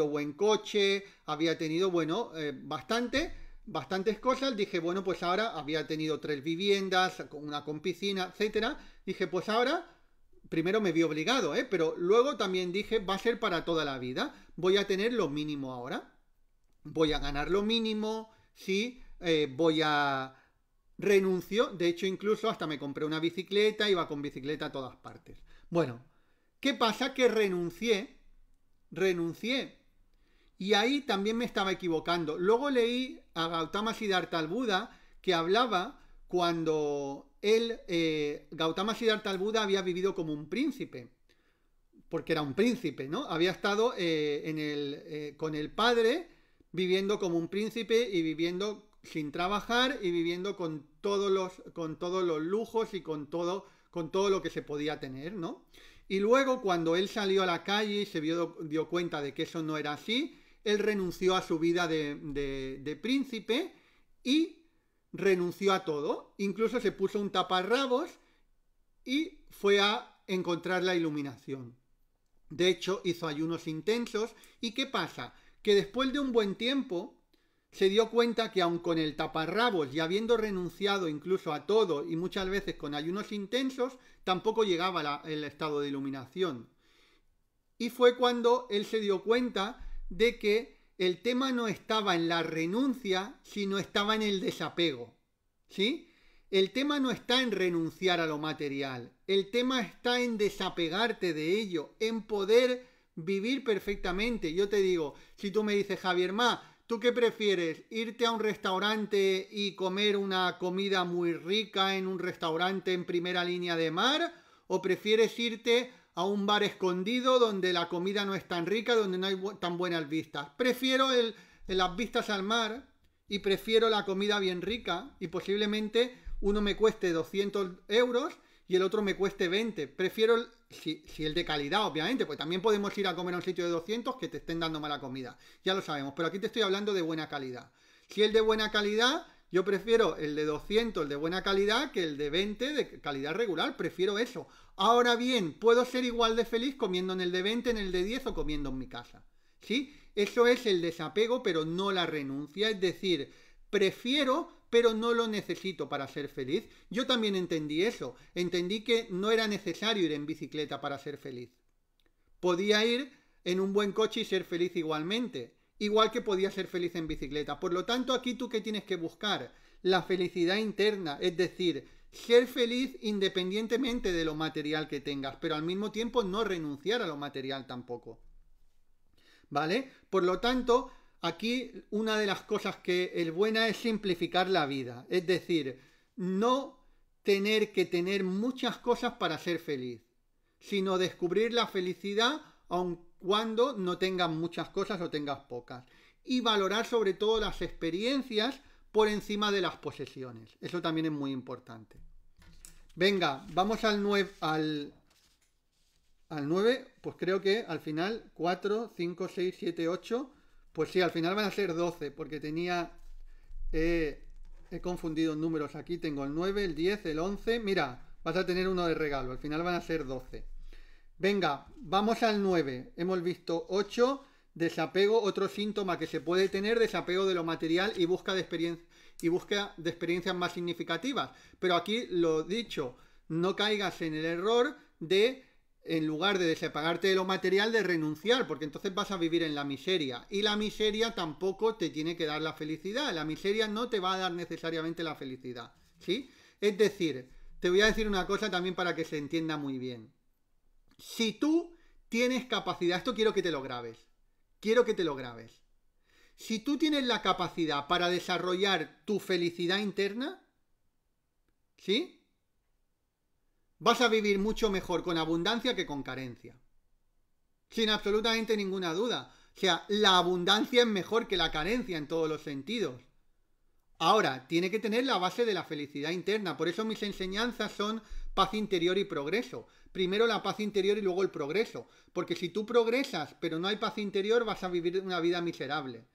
[SPEAKER 1] buen coche, había tenido, bueno, bastantes cosas, dije, bueno, pues ahora había tenido 3 viviendas, una con piscina, etcétera. Dije, pues ahora, primero me vi obligado, pero luego también dije, va a ser para toda la vida. Voy a tener lo mínimo ahora. Voy a ganar lo mínimo, sí, voy a... Renuncio, de hecho incluso hasta me compré una bicicleta, iba con bicicleta a todas partes. Bueno, ¿qué pasa? Que renuncié, y ahí también me estaba equivocando. Luego leí a Gautama Siddhartha al Buda que hablaba cuando Gautama Siddhartha al Buda había vivido como un príncipe, porque era un príncipe, ¿no? Había estado con el padre viviendo como un príncipe y viviendo sin trabajar y viviendo con todos los lujos y con todo lo que se podía tener, ¿no? Y luego cuando él salió a la calle y se dio cuenta de que eso no era así, él renunció a su vida de príncipe y renunció a todo. Incluso se puso un taparrabos y fue a encontrar la iluminación. De hecho, hizo ayunos intensos. ¿Y qué pasa? Que después de un buen tiempo se dio cuenta que aun con el taparrabos y habiendo renunciado incluso a todo y muchas veces con ayunos intensos, tampoco llegaba el estado de iluminación. Y fue cuando él se dio cuenta de que el tema no estaba en la renuncia, sino estaba en el desapego. ¿Sí? El tema no está en renunciar a lo material, el tema está en desapegarte de ello, en poder vivir perfectamente. Yo te digo, si tú me dices, Javier ¿tú qué prefieres? ¿Irte a un restaurante y comer una comida muy rica en un restaurante en primera línea de mar? ¿O prefieres irte a un bar escondido donde la comida no es tan rica, donde no hay tan buenas vistas. Prefiero las vistas al mar y prefiero la comida bien rica y posiblemente uno me cueste 200 euros y el otro me cueste 20. Prefiero, si el de calidad, obviamente, pues también podemos ir a comer a un sitio de 200 que te estén dando mala comida. Ya lo sabemos, pero aquí te estoy hablando de buena calidad. Si el de buena calidad, yo prefiero el de 200, el de buena calidad, que el de 20 de calidad regular. Prefiero eso. Ahora bien, puedo ser igual de feliz comiendo en el de 20, en el de 10 o comiendo en mi casa. ¿Sí? Eso es el desapego, pero no la renuncia. Es decir, prefiero, pero no lo necesito para ser feliz. Yo también entendí eso. Entendí que no era necesario ir en bicicleta para ser feliz. Podía ir en un buen coche y ser feliz igualmente. Igual que podía ser feliz en bicicleta. Por lo tanto, aquí tú ¿qué tienes que buscar? La felicidad interna. Es decir, ser feliz independientemente de lo material que tengas, pero al mismo tiempo no renunciar a lo material tampoco. ¿Vale? Por lo tanto, aquí una de las cosas que es buena es simplificar la vida. Es decir, no tener que tener muchas cosas para ser feliz, sino descubrir la felicidad aun cuando no tengas muchas cosas o tengas pocas. Y valorar sobre todo las experiencias por encima de las posesiones. Eso también es muy importante. Venga, vamos al 9, al 9, pues creo que al final 4, 5, 6, 7, 8, pues sí, al final van a ser 12, porque he confundido números aquí, tengo el 9, el 10, el 11, mira, vas a tener uno de regalo, al final van a ser 12. Venga, vamos al 9, hemos visto 8, desapego, otro síntoma que se puede tener, desapego de lo material y búsqueda de experiencias más significativas. Pero aquí lo dicho, no caigas en el error de, en lugar de desapegarte de lo material, de renunciar, porque entonces vas a vivir en la miseria. Y la miseria tampoco te tiene que dar la felicidad. La miseria no te va a dar necesariamente la felicidad, ¿sí? Es decir, te voy a decir una cosa también para que se entienda muy bien. Si tú tienes capacidad, esto quiero que te lo grabes. Quiero que te lo grabes. Si tú tienes la capacidad para desarrollar tu felicidad interna, ¿sí? Vas a vivir mucho mejor con abundancia que con carencia. Sin absolutamente ninguna duda. O sea, la abundancia es mejor que la carencia en todos los sentidos. Ahora, tiene que tener la base de la felicidad interna. Por eso mis enseñanzas son paz interior y progreso. Primero la paz interior y luego el progreso. Porque si tú progresas pero no hay paz interior, vas a vivir una vida miserable.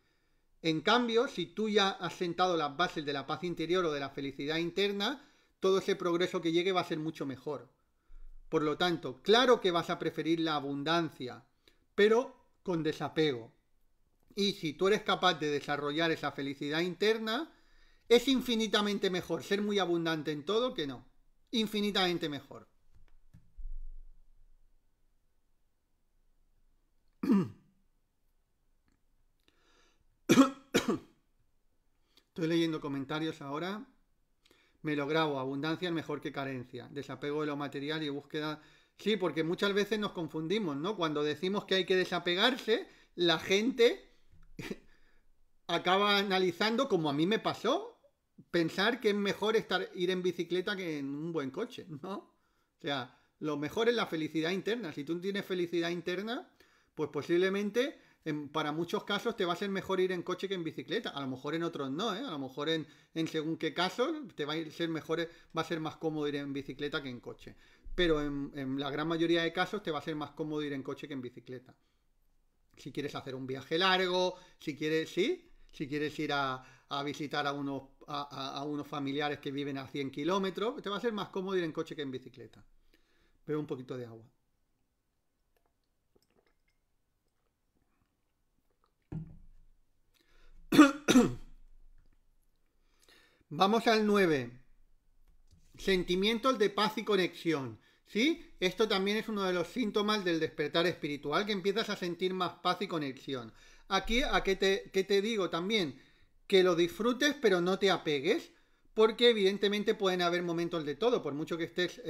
[SPEAKER 1] En cambio, si tú ya has sentado las bases de la paz interior o de la felicidad interna, todo ese progreso que llegue va a ser mucho mejor. Por lo tanto, claro que vas a preferir la abundancia, pero con desapego. Y si tú eres capaz de desarrollar esa felicidad interna, es infinitamente mejor ser muy abundante en todo que no. Infinitamente mejor. Estoy leyendo comentarios ahora. Me lo grabo. Abundancia es mejor que carencia. Desapego de lo material y búsqueda. Sí, porque muchas veces nos confundimos, ¿no? Cuando decimos que hay que desapegarse, la gente acaba analizando, como a mí me pasó, pensar que es mejor ir en bicicleta que en un buen coche, ¿no? O sea, lo mejor es la felicidad interna. Si tú tienes felicidad interna, pues posiblemente para muchos casos te va a ser mejor ir en coche que en bicicleta. A lo mejor en otros no, ¿eh? A lo mejor en según qué casos te va a ser mejor, va a ser más cómodo ir en bicicleta que en coche. Pero en la gran mayoría de casos te va a ser más cómodo ir en coche que en bicicleta. Si quieres hacer un viaje largo, si quieres ir a visitar a unos familiares que viven a 100 kilómetros, te va a ser más cómodo ir en coche que en bicicleta. Bebe un poquito de agua. Vamos al 9. Sentimientos de paz y conexión. ¿Sí? Esto también es uno de los síntomas del despertar espiritual, que empiezas a sentir más paz y conexión. Aquí, ¿qué te digo también? Que lo disfrutes, pero no te apegues, porque evidentemente pueden haber momentos de todo. Por mucho que estés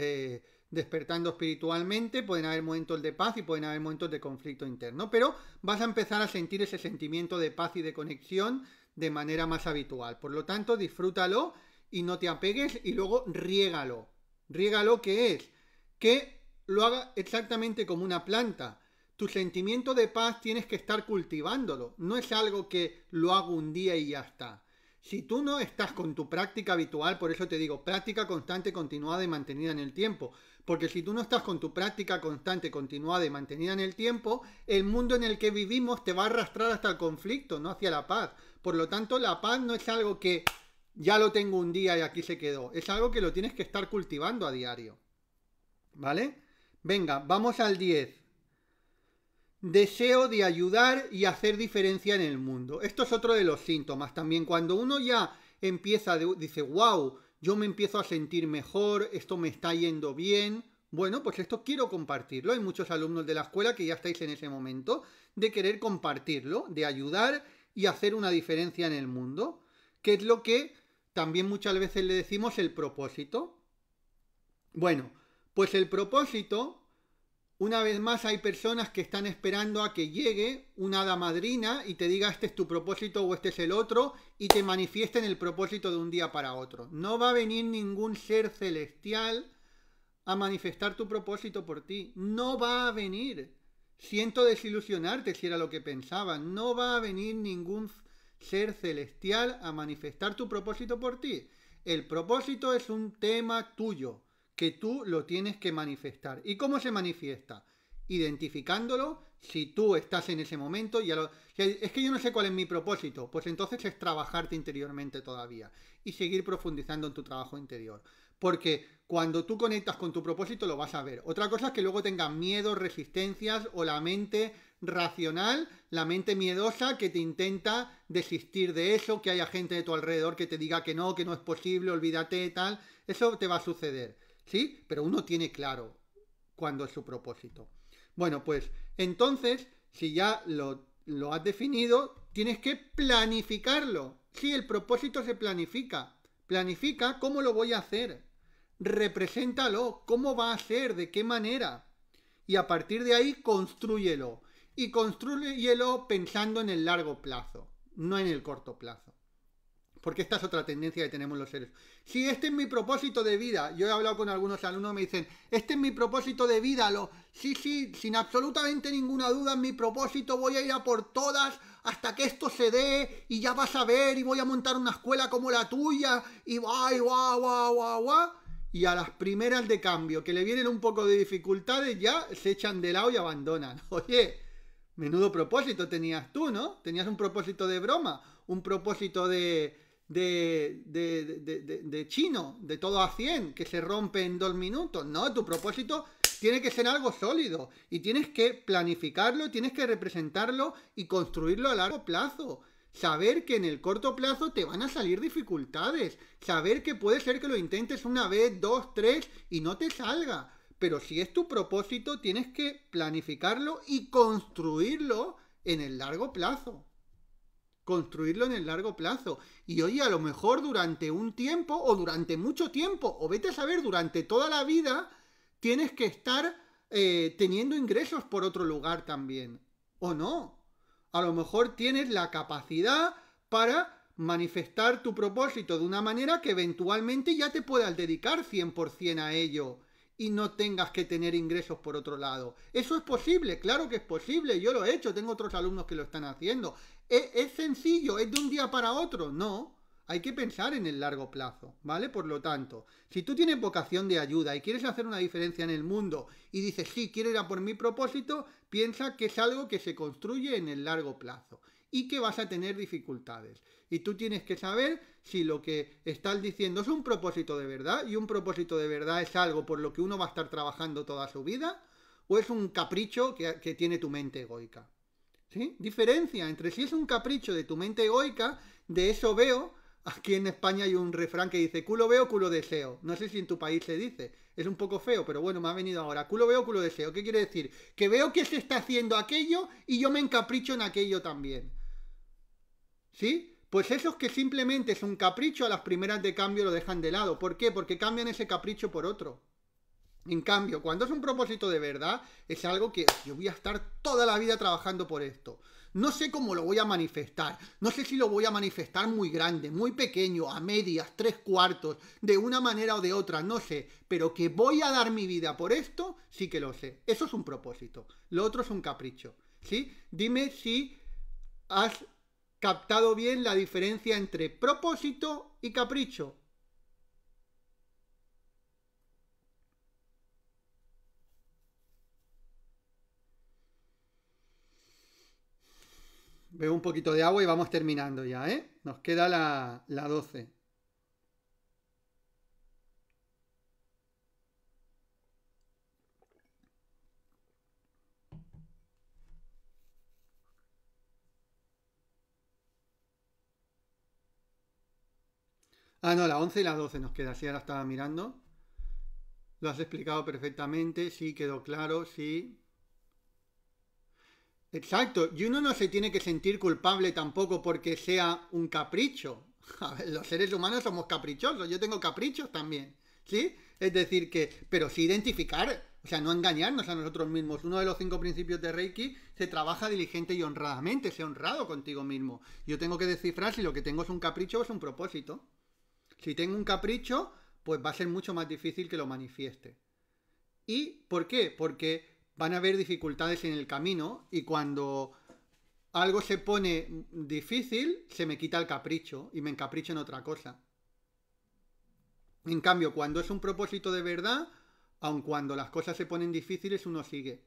[SPEAKER 1] despertando espiritualmente, pueden haber momentos de paz y pueden haber momentos de conflicto interno. Pero vas a empezar a sentir ese sentimiento de paz y de conexión de manera más habitual. Por lo tanto, disfrútalo y no te apegues y luego riégalo. Riégalo, ¿qué es? Que lo haga exactamente como una planta. Tu sentimiento de paz tienes que estar cultivándolo. No es algo que lo hago un día y ya está. Si tú no estás con tu práctica habitual, por eso te digo, práctica constante, continuada y mantenida en el tiempo. Porque si tú no estás con tu práctica constante, continuada y mantenida en el tiempo, el mundo en el que vivimos te va a arrastrar hasta el conflicto, no hacia la paz. Por lo tanto, la paz no es algo que ya lo tengo un día y aquí se quedó. Es algo que lo tienes que estar cultivando a diario. ¿Vale? Venga, vamos al 10. Deseo de ayudar y hacer diferencia en el mundo. Esto es otro de los síntomas. También cuando uno ya empieza, dice, wow, yo me empiezo a sentir mejor, esto me está yendo bien. Bueno, pues esto quiero compartirlo. Hay muchos alumnos de la escuela que ya estáis en ese momento de querer compartirlo, de ayudar y hacer una diferencia en el mundo, que es lo que también muchas veces le decimos el propósito. Bueno, pues el propósito, una vez más hay personas que están esperando a que llegue una hada madrina y te diga este es tu propósito o este es el otro y te manifiesten el propósito de un día para otro. No va a venir ningún ser celestial a manifestar tu propósito por ti. No va a venir. Siento desilusionarte si era lo que pensaban. No va a venir ningún ser celestial a manifestar tu propósito por ti. El propósito es un tema tuyo, que tú lo tienes que manifestar. ¿Y cómo se manifiesta? Identificándolo. Si tú estás en ese momento, es que yo no sé cuál es mi propósito, pues entonces es trabajarte interiormente todavía y seguir profundizando en tu trabajo interior. Porque cuando tú conectas con tu propósito lo vas a ver. Otra cosa es que luego tengas miedos, resistencias o la mente racional, la mente miedosa que te intenta desistir de eso, que haya gente de tu alrededor que te diga que no es posible, olvídate, tal. Eso te va a suceder, ¿sí? Pero uno tiene claro cuándo es su propósito. Bueno, pues entonces, si ya lo has definido, tienes que planificarlo. Sí, el propósito se planifica. Planifica cómo lo voy a hacer. Represéntalo, cómo va a ser, de qué manera. Y a partir de ahí, constrúyelo. Y constrúyelo pensando en el largo plazo, no en el corto plazo. Porque esta es otra tendencia que tenemos los seres. Si este es mi propósito de vida, yo he hablado con algunos alumnos, me dicen, este es mi propósito de vida, sí, sin absolutamente ninguna duda, en mi propósito voy a ir a por todas hasta que esto se dé y ya vas a ver y voy a montar una escuela como la tuya y guau. Y a las primeras de cambio que le vienen un poco de dificultades ya se echan de lado y abandonan. Oye, menudo propósito tenías tú, ¿no? Tenías un propósito de broma, un propósito de chino, de todo a 100, que se rompe en 2 minutos. No, tu propósito tiene que ser algo sólido y tienes que planificarlo, tienes que representarlo y construirlo a largo plazo. Saber que en el corto plazo te van a salir dificultades. Saber que puede ser que lo intentes una vez, 2, 3 y no te salga. Pero si es tu propósito, tienes que planificarlo y construirlo en el largo plazo. Construirlo en el largo plazo. Y oye, a lo mejor durante un tiempo o durante mucho tiempo, o vete a saber, durante toda la vida, tienes que estar teniendo ingresos por otro lugar también. ¿O no? A lo mejor tienes la capacidad para manifestar tu propósito de una manera que eventualmente ya te puedas dedicar 100% a ello y no tengas que tener ingresos por otro lado. Eso es posible, claro que es posible, yo lo he hecho, tengo otros alumnos que lo están haciendo. ¿Es sencillo? ¿Es de un día para otro? No, hay que pensar en el largo plazo, ¿vale? Por lo tanto, si tú tienes vocación de ayuda y quieres hacer una diferencia en el mundo y dices, sí, quiero ir a por mi propósito, piensa que es algo que se construye en el largo plazo y que vas a tener dificultades. Y tú tienes que saber si lo que estás diciendo es un propósito de verdad, y un propósito de verdad es algo por lo que uno va a estar trabajando toda su vida, o es un capricho que tiene tu mente egoica. ¿Sí? Diferencia entre si es un capricho de tu mente egoica, de eso veo. Aquí en España hay un refrán que dice, culo veo, culo deseo. No sé si en tu país se dice. Es un poco feo, pero bueno, me ha venido ahora. Culo veo, culo deseo. ¿Qué quiere decir? Que veo que se está haciendo aquello y yo me encapricho en aquello también. ¿Sí? Pues esos que simplemente es un capricho, a las primeras de cambio lo dejan de lado. ¿Por qué? Porque cambian ese capricho por otro. En cambio, cuando es un propósito de verdad, es algo que yo voy a estar toda la vida trabajando por esto. No sé cómo lo voy a manifestar. No sé si lo voy a manifestar muy grande, muy pequeño, a medias, 3/4, de una manera o de otra, no sé. Pero que voy a dar mi vida por esto, sí que lo sé. Eso es un propósito. Lo otro es un capricho. ¿Sí? Dime si has captado bien la diferencia entre propósito y capricho. Bebo un poquito de agua y vamos terminando ya, ¿eh? Nos queda la 12. Ah, no, la 11 y la 12 nos queda. Sí, ahora estaba mirando. Lo has explicado perfectamente. Sí, quedó claro, sí. Exacto. Y uno no se tiene que sentir culpable tampoco porque sea un capricho. A ver, los seres humanos somos caprichosos. Yo tengo caprichos también. ¿Sí? Es decir, pero sí identificar, o sea, no engañarnos a nosotros mismos. Uno de los 5 principios de Reiki se trabaja diligente y honradamente. Sé honrado contigo mismo. Yo tengo que descifrar si lo que tengo es un capricho o es un propósito. Si tengo un capricho, pues va a ser mucho más difícil que lo manifieste. ¿Y por qué? Porque van a haber dificultades en el camino y cuando algo se pone difícil, se me quita el capricho y me encapricho en otra cosa. En cambio, cuando es un propósito de verdad, aun cuando las cosas se ponen difíciles, uno sigue.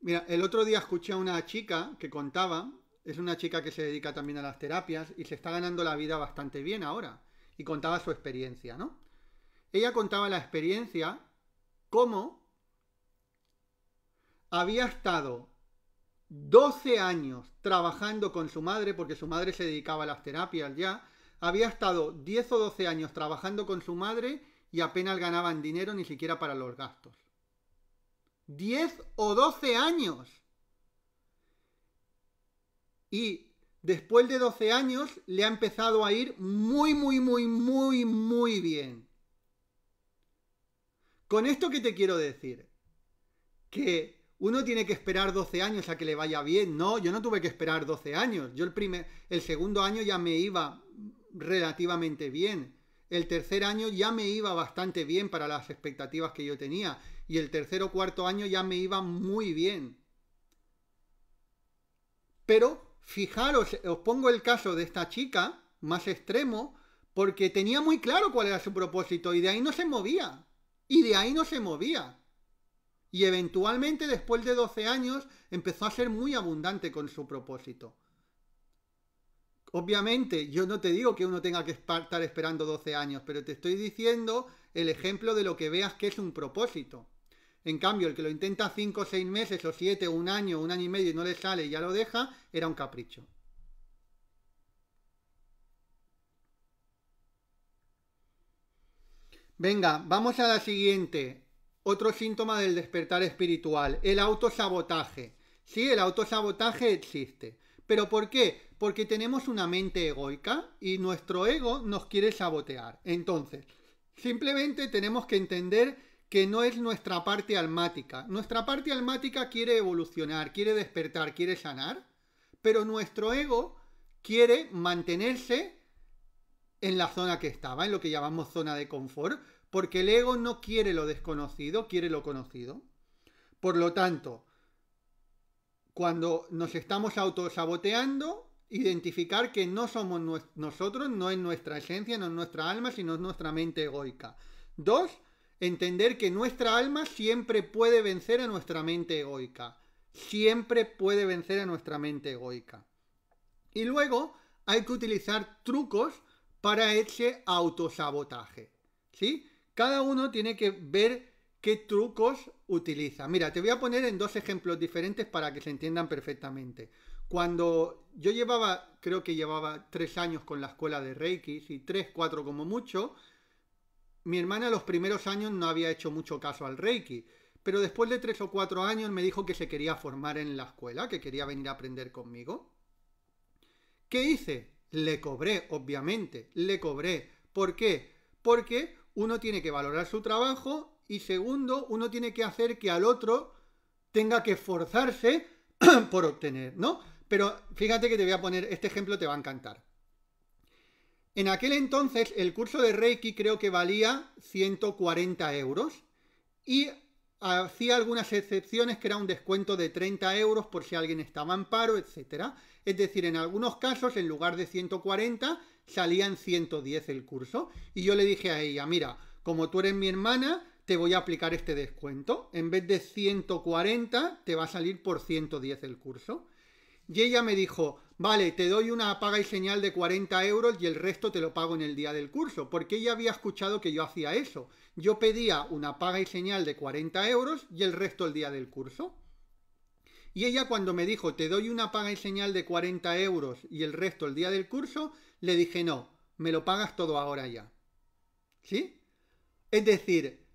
[SPEAKER 1] Mira, el otro día escuché a una chica que contaba, es una chica que se dedica también a las terapias y se está ganando la vida bastante bien ahora. Y contaba su experiencia, ¿no? Ella contaba la experiencia cómo había estado 12 años trabajando con su madre, porque su madre se dedicaba a las terapias ya, había estado 10 o 12 años trabajando con su madre y apenas ganaban dinero ni siquiera para los gastos. 10 o 12 años. Y después de 12 años le ha empezado a ir muy, muy, muy, muy, muy bien. Con esto, ¿qué te quiero decir? Que uno tiene que esperar 12 años a que le vaya bien. No, yo no tuve que esperar 12 años. Yo el segundo año ya me iba relativamente bien. El tercer año ya me iba bastante bien para las expectativas que yo tenía. Y el tercer o cuarto año ya me iba muy bien. Pero fijaros, os pongo el caso de esta chica, más extremo, porque tenía muy claro cuál era su propósito y de ahí no se movía. Y de ahí no se movía. Y eventualmente, después de 12 años, empezó a ser muy abundante con su propósito. Obviamente, yo no te digo que uno tenga que estar esperando 12 años, pero te estoy diciendo el ejemplo de lo que veas que es un propósito. En cambio, el que lo intenta 5 o 6 meses, o 7, un año y medio y no le sale y ya lo deja, era un capricho. Venga, vamos a la siguiente. Otro síntoma del despertar espiritual, el autosabotaje. Sí, el autosabotaje existe. ¿Pero por qué? Porque tenemos una mente egoica y nuestro ego nos quiere sabotear. Entonces, simplemente tenemos que entender que no es nuestra parte almática. Nuestra parte almática quiere evolucionar, quiere despertar, quiere sanar, pero nuestro ego quiere mantenerse en la zona que estaba, en lo que llamamos zona de confort, porque el ego no quiere lo desconocido, quiere lo conocido. Por lo tanto, cuando nos estamos autosaboteando, identificar que no somos nosotros, no es nuestra esencia, no es nuestra alma, sino es nuestra mente egoica. 2, entender que nuestra alma siempre puede vencer a nuestra mente egoica. Siempre puede vencer a nuestra mente egoica. Y luego hay que utilizar trucos para ese autosabotaje. ¿Sí? Cada uno tiene que ver qué trucos utiliza. Mira, te voy a poner en 2 ejemplos diferentes para que se entiendan perfectamente. Cuando yo creo que llevaba 3 años con la escuela de Reiki, sí, 3, 4 como mucho, mi hermana los primeros años no había hecho mucho caso al Reiki, pero después de 3 o 4 años me dijo que se quería formar en la escuela, que quería venir a aprender conmigo. ¿Qué hice? Le cobré, obviamente, le cobré. ¿Por qué? Porque uno tiene que valorar su trabajo y segundo, uno tiene que hacer que al otro tenga que esforzarse por obtener, ¿no? Pero fíjate que te voy a poner, este ejemplo te va a encantar. En aquel entonces el curso de Reiki creo que valía 140 euros y hacía algunas excepciones que era un descuento de 30 euros por si alguien estaba en paro, etc. Es decir, en algunos casos en lugar de 140 salían 110 el curso y yo le dije a ella, mira, como tú eres mi hermana, te voy a aplicar este descuento. En vez de 140 te va a salir por 110 el curso. Y ella me dijo, vale, te doy una paga y señal de 40 euros y el resto te lo pago en el día del curso, porque ella había escuchado que yo hacía eso. Yo pedía una paga y señal de 40 euros y el resto el día del curso. Y ella cuando me dijo, te doy una paga y señal de 40 euros y el resto el día del curso, le dije, no, me lo pagas todo ahora ya. ¿Sí? Es decir,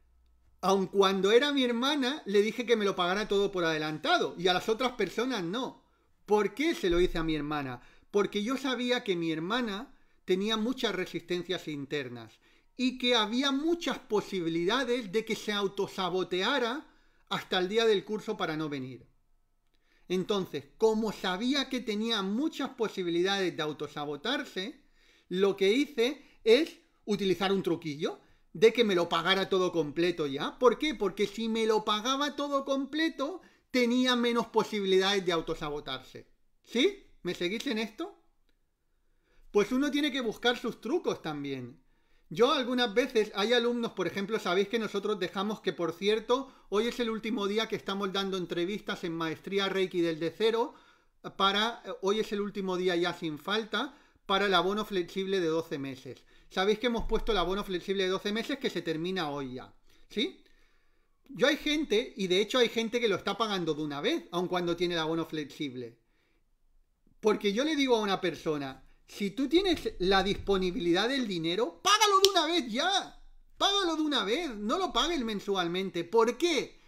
[SPEAKER 1] aun cuando era mi hermana, le dije que me lo pagara todo por adelantado y a las otras personas no. ¿Por qué se lo hice a mi hermana? Porque yo sabía que mi hermana tenía muchas resistencias internas y que había muchas posibilidades de que se autosaboteara hasta el día del curso para no venir. Entonces, como sabía que tenía muchas posibilidades de autosabotarse, lo que hice es utilizar un truquillo de que me lo pagara todo completo ya. ¿Por qué? Porque si me lo pagaba todo completo, tenía menos posibilidades de autosabotarse. ¿Sí? ¿Me seguís en esto? Pues uno tiene que buscar sus trucos también. Yo algunas veces hay alumnos, por ejemplo, sabéis que nosotros dejamos que, por cierto, hoy es el último día que estamos dando entrevistas en Maestría Reiki del de cero, hoy es el último día ya sin falta, para el abono flexible de 12 meses. Sabéis que hemos puesto el abono flexible de 12 meses que se termina hoy ya, ¿sí? Yo hay gente, y de hecho hay gente que lo está pagando de una vez, aun cuando tiene el abono flexible. Porque yo le digo a una persona, si tú tienes la disponibilidad del dinero, págalo de una vez ya. Págalo de una vez, no lo pagues mensualmente. ¿Por qué?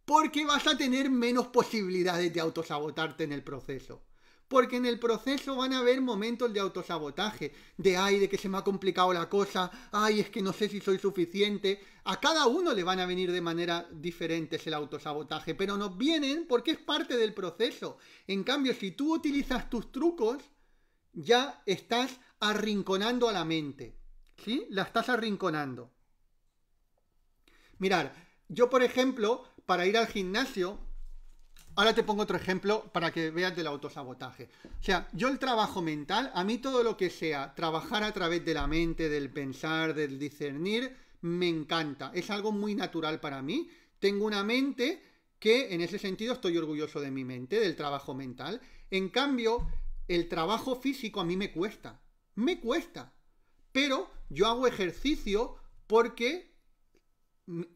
[SPEAKER 1] Porque vas a tener menos posibilidades de autosabotarte en el proceso. Porque en el proceso van a haber momentos de autosabotaje, de que se me ha complicado la cosa, es que no sé si soy suficiente. A cada uno le van a venir de manera diferente el autosabotaje, pero nos vienen porque es parte del proceso. En cambio, si tú utilizas tus trucos, ya estás arrinconando a la mente, ¿sí? La estás arrinconando. Mirar, yo por ejemplo, para ir al gimnasio, ahora te pongo otro ejemplo para que veas del autosabotaje. O sea, yo el trabajo mental, a mí todo lo que sea trabajar a través de la mente, del pensar, del discernir, me encanta. Es algo muy natural para mí. Tengo una mente que en ese sentido estoy orgulloso de mi mente, del trabajo mental. En cambio, el trabajo físico a mí me cuesta. Me cuesta. Pero yo hago ejercicio porque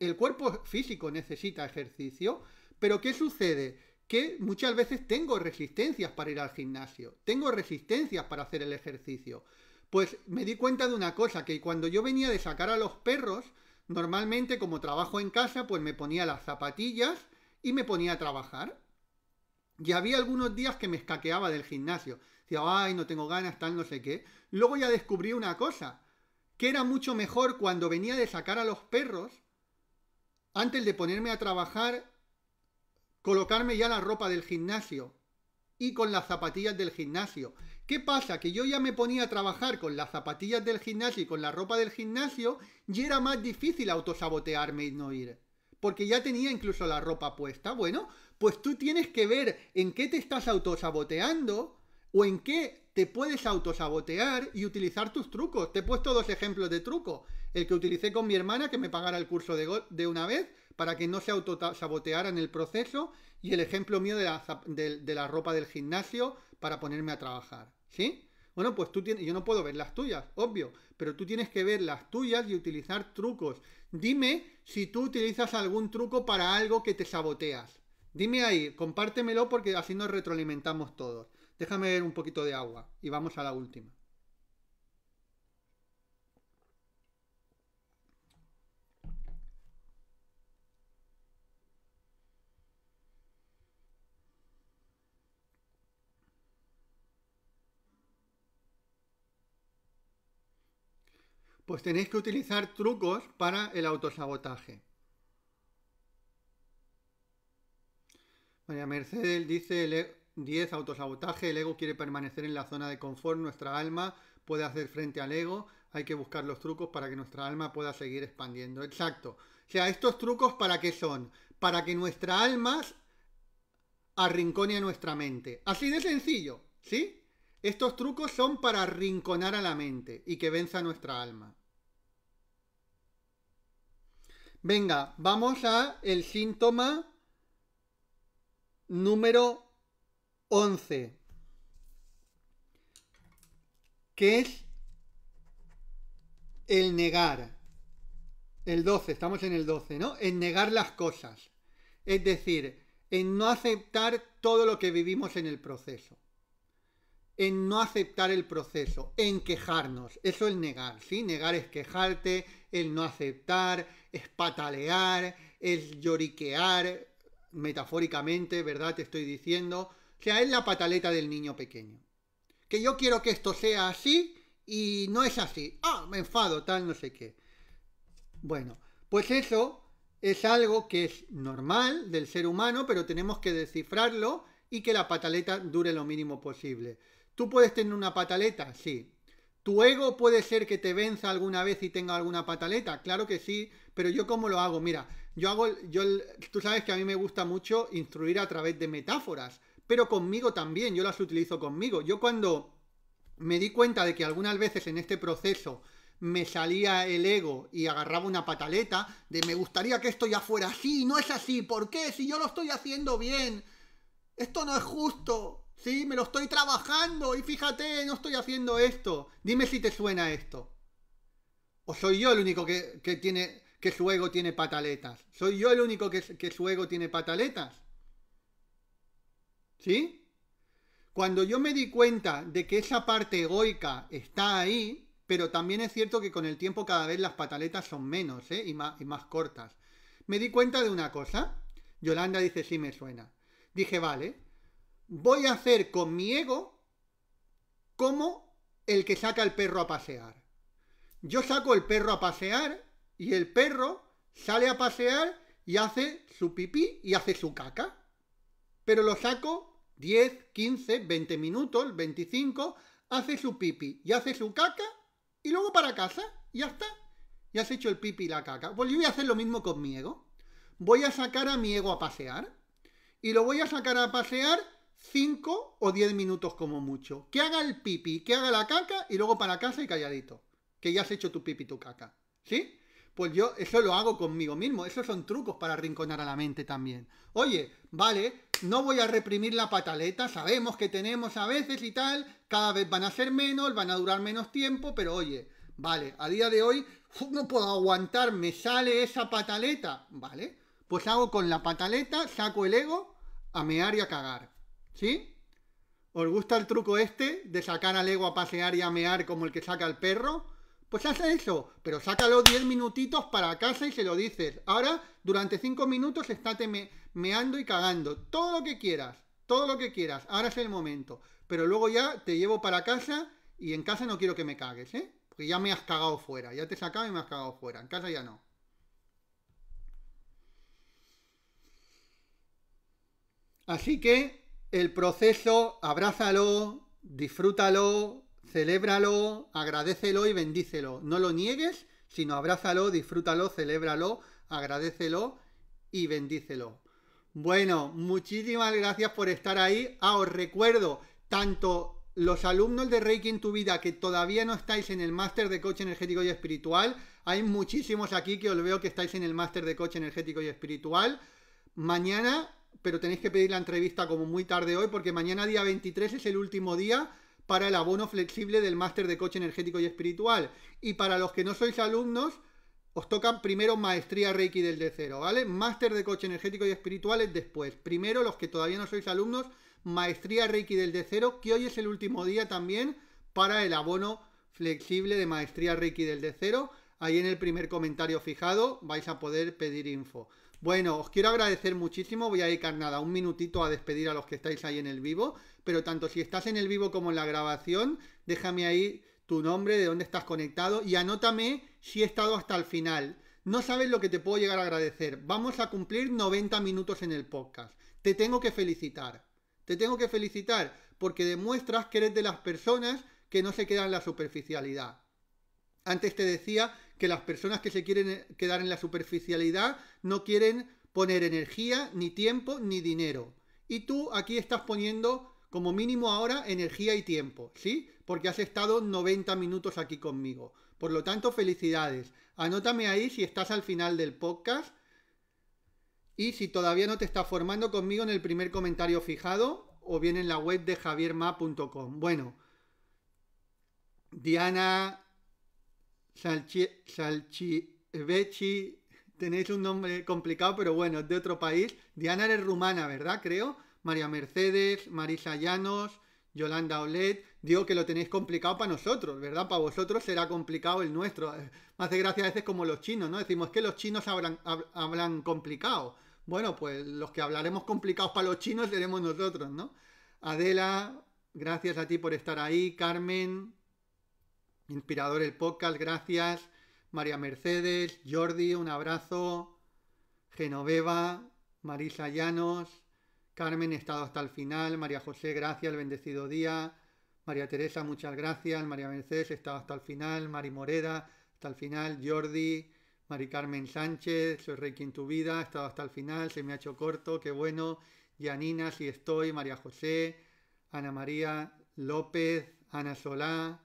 [SPEAKER 1] el cuerpo físico necesita ejercicio. Pero ¿qué sucede? Que muchas veces tengo resistencias para ir al gimnasio, tengo resistencias para hacer el ejercicio. Pues me di cuenta de una cosa, que cuando yo venía de sacar a los perros, normalmente como trabajo en casa, pues me ponía las zapatillas y me ponía a trabajar. Y había algunos días que me escaqueaba del gimnasio. Decía, no tengo ganas, tal, no sé qué. Luego ya descubrí una cosa, que era mucho mejor cuando venía de sacar a los perros, antes de ponerme a trabajar, colocarme ya la ropa del gimnasio y con las zapatillas del gimnasio. ¿Qué pasa? Que yo ya me ponía a trabajar con las zapatillas del gimnasio y con la ropa del gimnasio y era más difícil autosabotearme y no ir. Porque ya tenía incluso la ropa puesta. Bueno, pues tú tienes que ver en qué te estás autosaboteando o en qué te puedes autosabotear y utilizar tus trucos. Te he puesto dos ejemplos de truco. El que utilicé con mi hermana, que me pagara el curso de una vez, para que no se autosaboteara en el proceso, y el ejemplo mío de la ropa del gimnasio para ponerme a trabajar, ¿sí? Bueno, pues yo no puedo ver las tuyas, obvio, pero tú tienes que ver las tuyas y utilizar trucos. Dime si tú utilizas algún truco para algo que te saboteas. Dime ahí, compártemelo porque así nos retroalimentamos todos. Déjame ver un poquito de agua y vamos a la última. Pues tenéis que utilizar trucos para el autosabotaje. María Mercedes dice 10, autosabotaje. El ego quiere permanecer en la zona de confort. Nuestra alma puede hacer frente al ego. Hay que buscar los trucos para que nuestra alma pueda seguir expandiendo. Exacto. O sea, estos trucos ¿para qué son? Para que nuestra alma arrincone a nuestra mente. Así de sencillo, ¿sí? Estos trucos son para arrinconar a la mente y que venza nuestra alma. Venga, vamos a el síntoma número 11, que es el negar. El 12, estamos en el 12, ¿no? En negar las cosas. Es decir, en no aceptar todo lo que vivimos en el proceso. En no aceptar el proceso, en quejarnos. Eso es negar, ¿sí? Negar es quejarte, el no aceptar, es patalear, es lloriquear, metafóricamente, ¿verdad? Te estoy diciendo. O sea, es la pataleta del niño pequeño. Que yo quiero que esto sea así y no es así. Ah, me enfado, tal, no sé qué. Bueno, pues eso es algo que es normal del ser humano, pero tenemos que descifrarlo y que la pataleta dure lo mínimo posible. ¿Tú puedes tener una pataleta? Sí. ¿Tu ego puede ser que te venza alguna vez y tenga alguna pataleta? Claro que sí, pero ¿yo cómo lo hago? Mira, tú sabes que a mí me gusta mucho instruir a través de metáforas, pero conmigo también, yo las utilizo conmigo. Yo cuando me di cuenta de que algunas veces en este proceso me salía el ego y agarraba una pataleta de me gustaría que esto ya fuera así, no es así, ¿por qué? Si yo lo estoy haciendo bien, esto no es justo, ¿sí? Me lo estoy trabajando y fíjate, no estoy haciendo esto. Dime si te suena esto. ¿O soy yo el único que su ego tiene pataletas? ¿Soy yo el único que su ego tiene pataletas? ¿Sí? Cuando yo me di cuenta de que esa parte egoica está ahí, pero también es cierto que con el tiempo cada vez las pataletas son menos, ¿eh? y más cortas. Me di cuenta de una cosa. Yolanda dice, sí me suena. Dije, vale, voy a hacer con mi ego como el que saca al perro a pasear. Yo saco el perro a pasear y el perro sale a pasear y hace su pipí y hace su caca. Pero lo saco 10, 15, 20 minutos, 25, hace su pipí y hace su caca y luego para casa, y ya está. Ya has hecho el pipí y la caca. Pues yo voy a hacer lo mismo con mi ego. Voy a sacar a mi ego a pasear y lo voy a sacar a pasear 5 o 10 minutos como mucho. Que haga el pipí, que haga la caca y luego para casa y calladito. Que ya has hecho tu pipí y tu caca. ¿Sí? Pues yo eso lo hago conmigo mismo. Esos son trucos para arrinconar a la mente también. Oye, vale, no voy a reprimir la pataleta. Sabemos que tenemos a veces y tal. Cada vez van a ser menos, van a durar menos tiempo. Pero oye, vale, a día de hoy no puedo aguantar, me sale esa pataleta. Vale, pues hago con la pataleta, saco el ego a mear y a cagar. ¿Sí? ¿Os gusta el truco este de sacar al ego a pasear y a mear como el que saca al perro? Pues haz eso, pero sácalo 10 minutitos para casa y se lo dices. Ahora, durante 5 minutos, estate meando y cagando. Todo lo que quieras, todo lo que quieras. Ahora es el momento. Pero luego ya te llevo para casa y en casa no quiero que me cagues, ¿eh? Porque ya me has cagado fuera. Ya te he sacado y me has cagado fuera. En casa ya no. Así que el proceso, abrázalo, disfrútalo, celébralo, agradécelo y bendícelo. No lo niegues, sino abrázalo, disfrútalo, celébralo, agradécelo y bendícelo. Bueno, muchísimas gracias por estar ahí. Os recuerdo, tanto los alumnos de Reiki en tu vida que todavía no estáis en el máster de coach energético y espiritual, hay muchísimos aquí que os veo que estáis en el máster de coach energético y espiritual. Mañana, pero tenéis que pedir la entrevista como muy tarde hoy, porque mañana día 23 es el último día para el abono flexible del máster de coach energético y espiritual. Y para los que no sois alumnos, os toca primero maestría Reiki desde cero, ¿vale? Máster de coach energético y espiritual es después. Primero, los que todavía no sois alumnos, maestría Reiki desde cero, que hoy es el último día también para el abono flexible de maestría Reiki desde cero. Ahí en el primer comentario fijado vais a poder pedir info. Bueno, os quiero agradecer muchísimo. Voy a dedicar nada, un minutito a despedir a los que estáis ahí en el vivo. Pero tanto si estás en el vivo como en la grabación, déjame ahí tu nombre, de dónde estás conectado y anótame si he estado hasta el final. No sabes lo que te puedo llegar a agradecer. Vamos a cumplir 90 minutos en el podcast. Te tengo que felicitar. Te tengo que felicitar porque demuestras que eres de las personas que no se quedan en la superficialidad. Antes te decía que las personas que se quieren quedar en la superficialidad no quieren poner energía, ni tiempo, ni dinero. Y tú aquí estás poniendo como mínimo ahora energía y tiempo, ¿sí? Porque has estado 90 minutos aquí conmigo. Por lo tanto, felicidades. Anótame ahí si estás al final del podcast y si todavía no te estás formando conmigo en el primer comentario fijado o bien en la web de javierma.com. Bueno, Diana Salchivechi, tenéis un nombre complicado, pero bueno, es de otro país. Diana eres rumana, ¿verdad? Creo. María Mercedes, Marisa Llanos, Yolanda Olet. Digo que lo tenéis complicado para nosotros, ¿verdad? Para vosotros será complicado el nuestro. Me hace gracia a veces como los chinos, ¿no? Decimos que los chinos hablan complicado. Bueno, pues los que hablaremos complicados para los chinos seremos nosotros, ¿no? Adela, gracias a ti por estar ahí. Carmen, inspirador el podcast, gracias. María Mercedes, Jordi, un abrazo. Genoveva, Marisa Llanos, Carmen, he estado hasta el final. María José, gracias, el bendecido día. María Teresa, muchas gracias. María Mercedes, he estado hasta el final. Mari Moreda, hasta el final. Jordi, Mari Carmen Sánchez, soy Reiki en tu vida, he estado hasta el final, se me ha hecho corto, qué bueno. Yanina, sí estoy. María José, Ana María López, Ana Solá,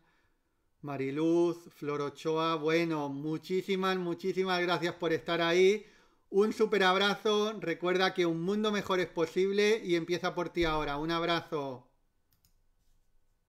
[SPEAKER 1] Mariluz, Flor Ochoa. Bueno, muchísimas gracias por estar ahí. Un súper abrazo. Recuerda que un mundo mejor es posible y empieza por ti ahora. Un abrazo.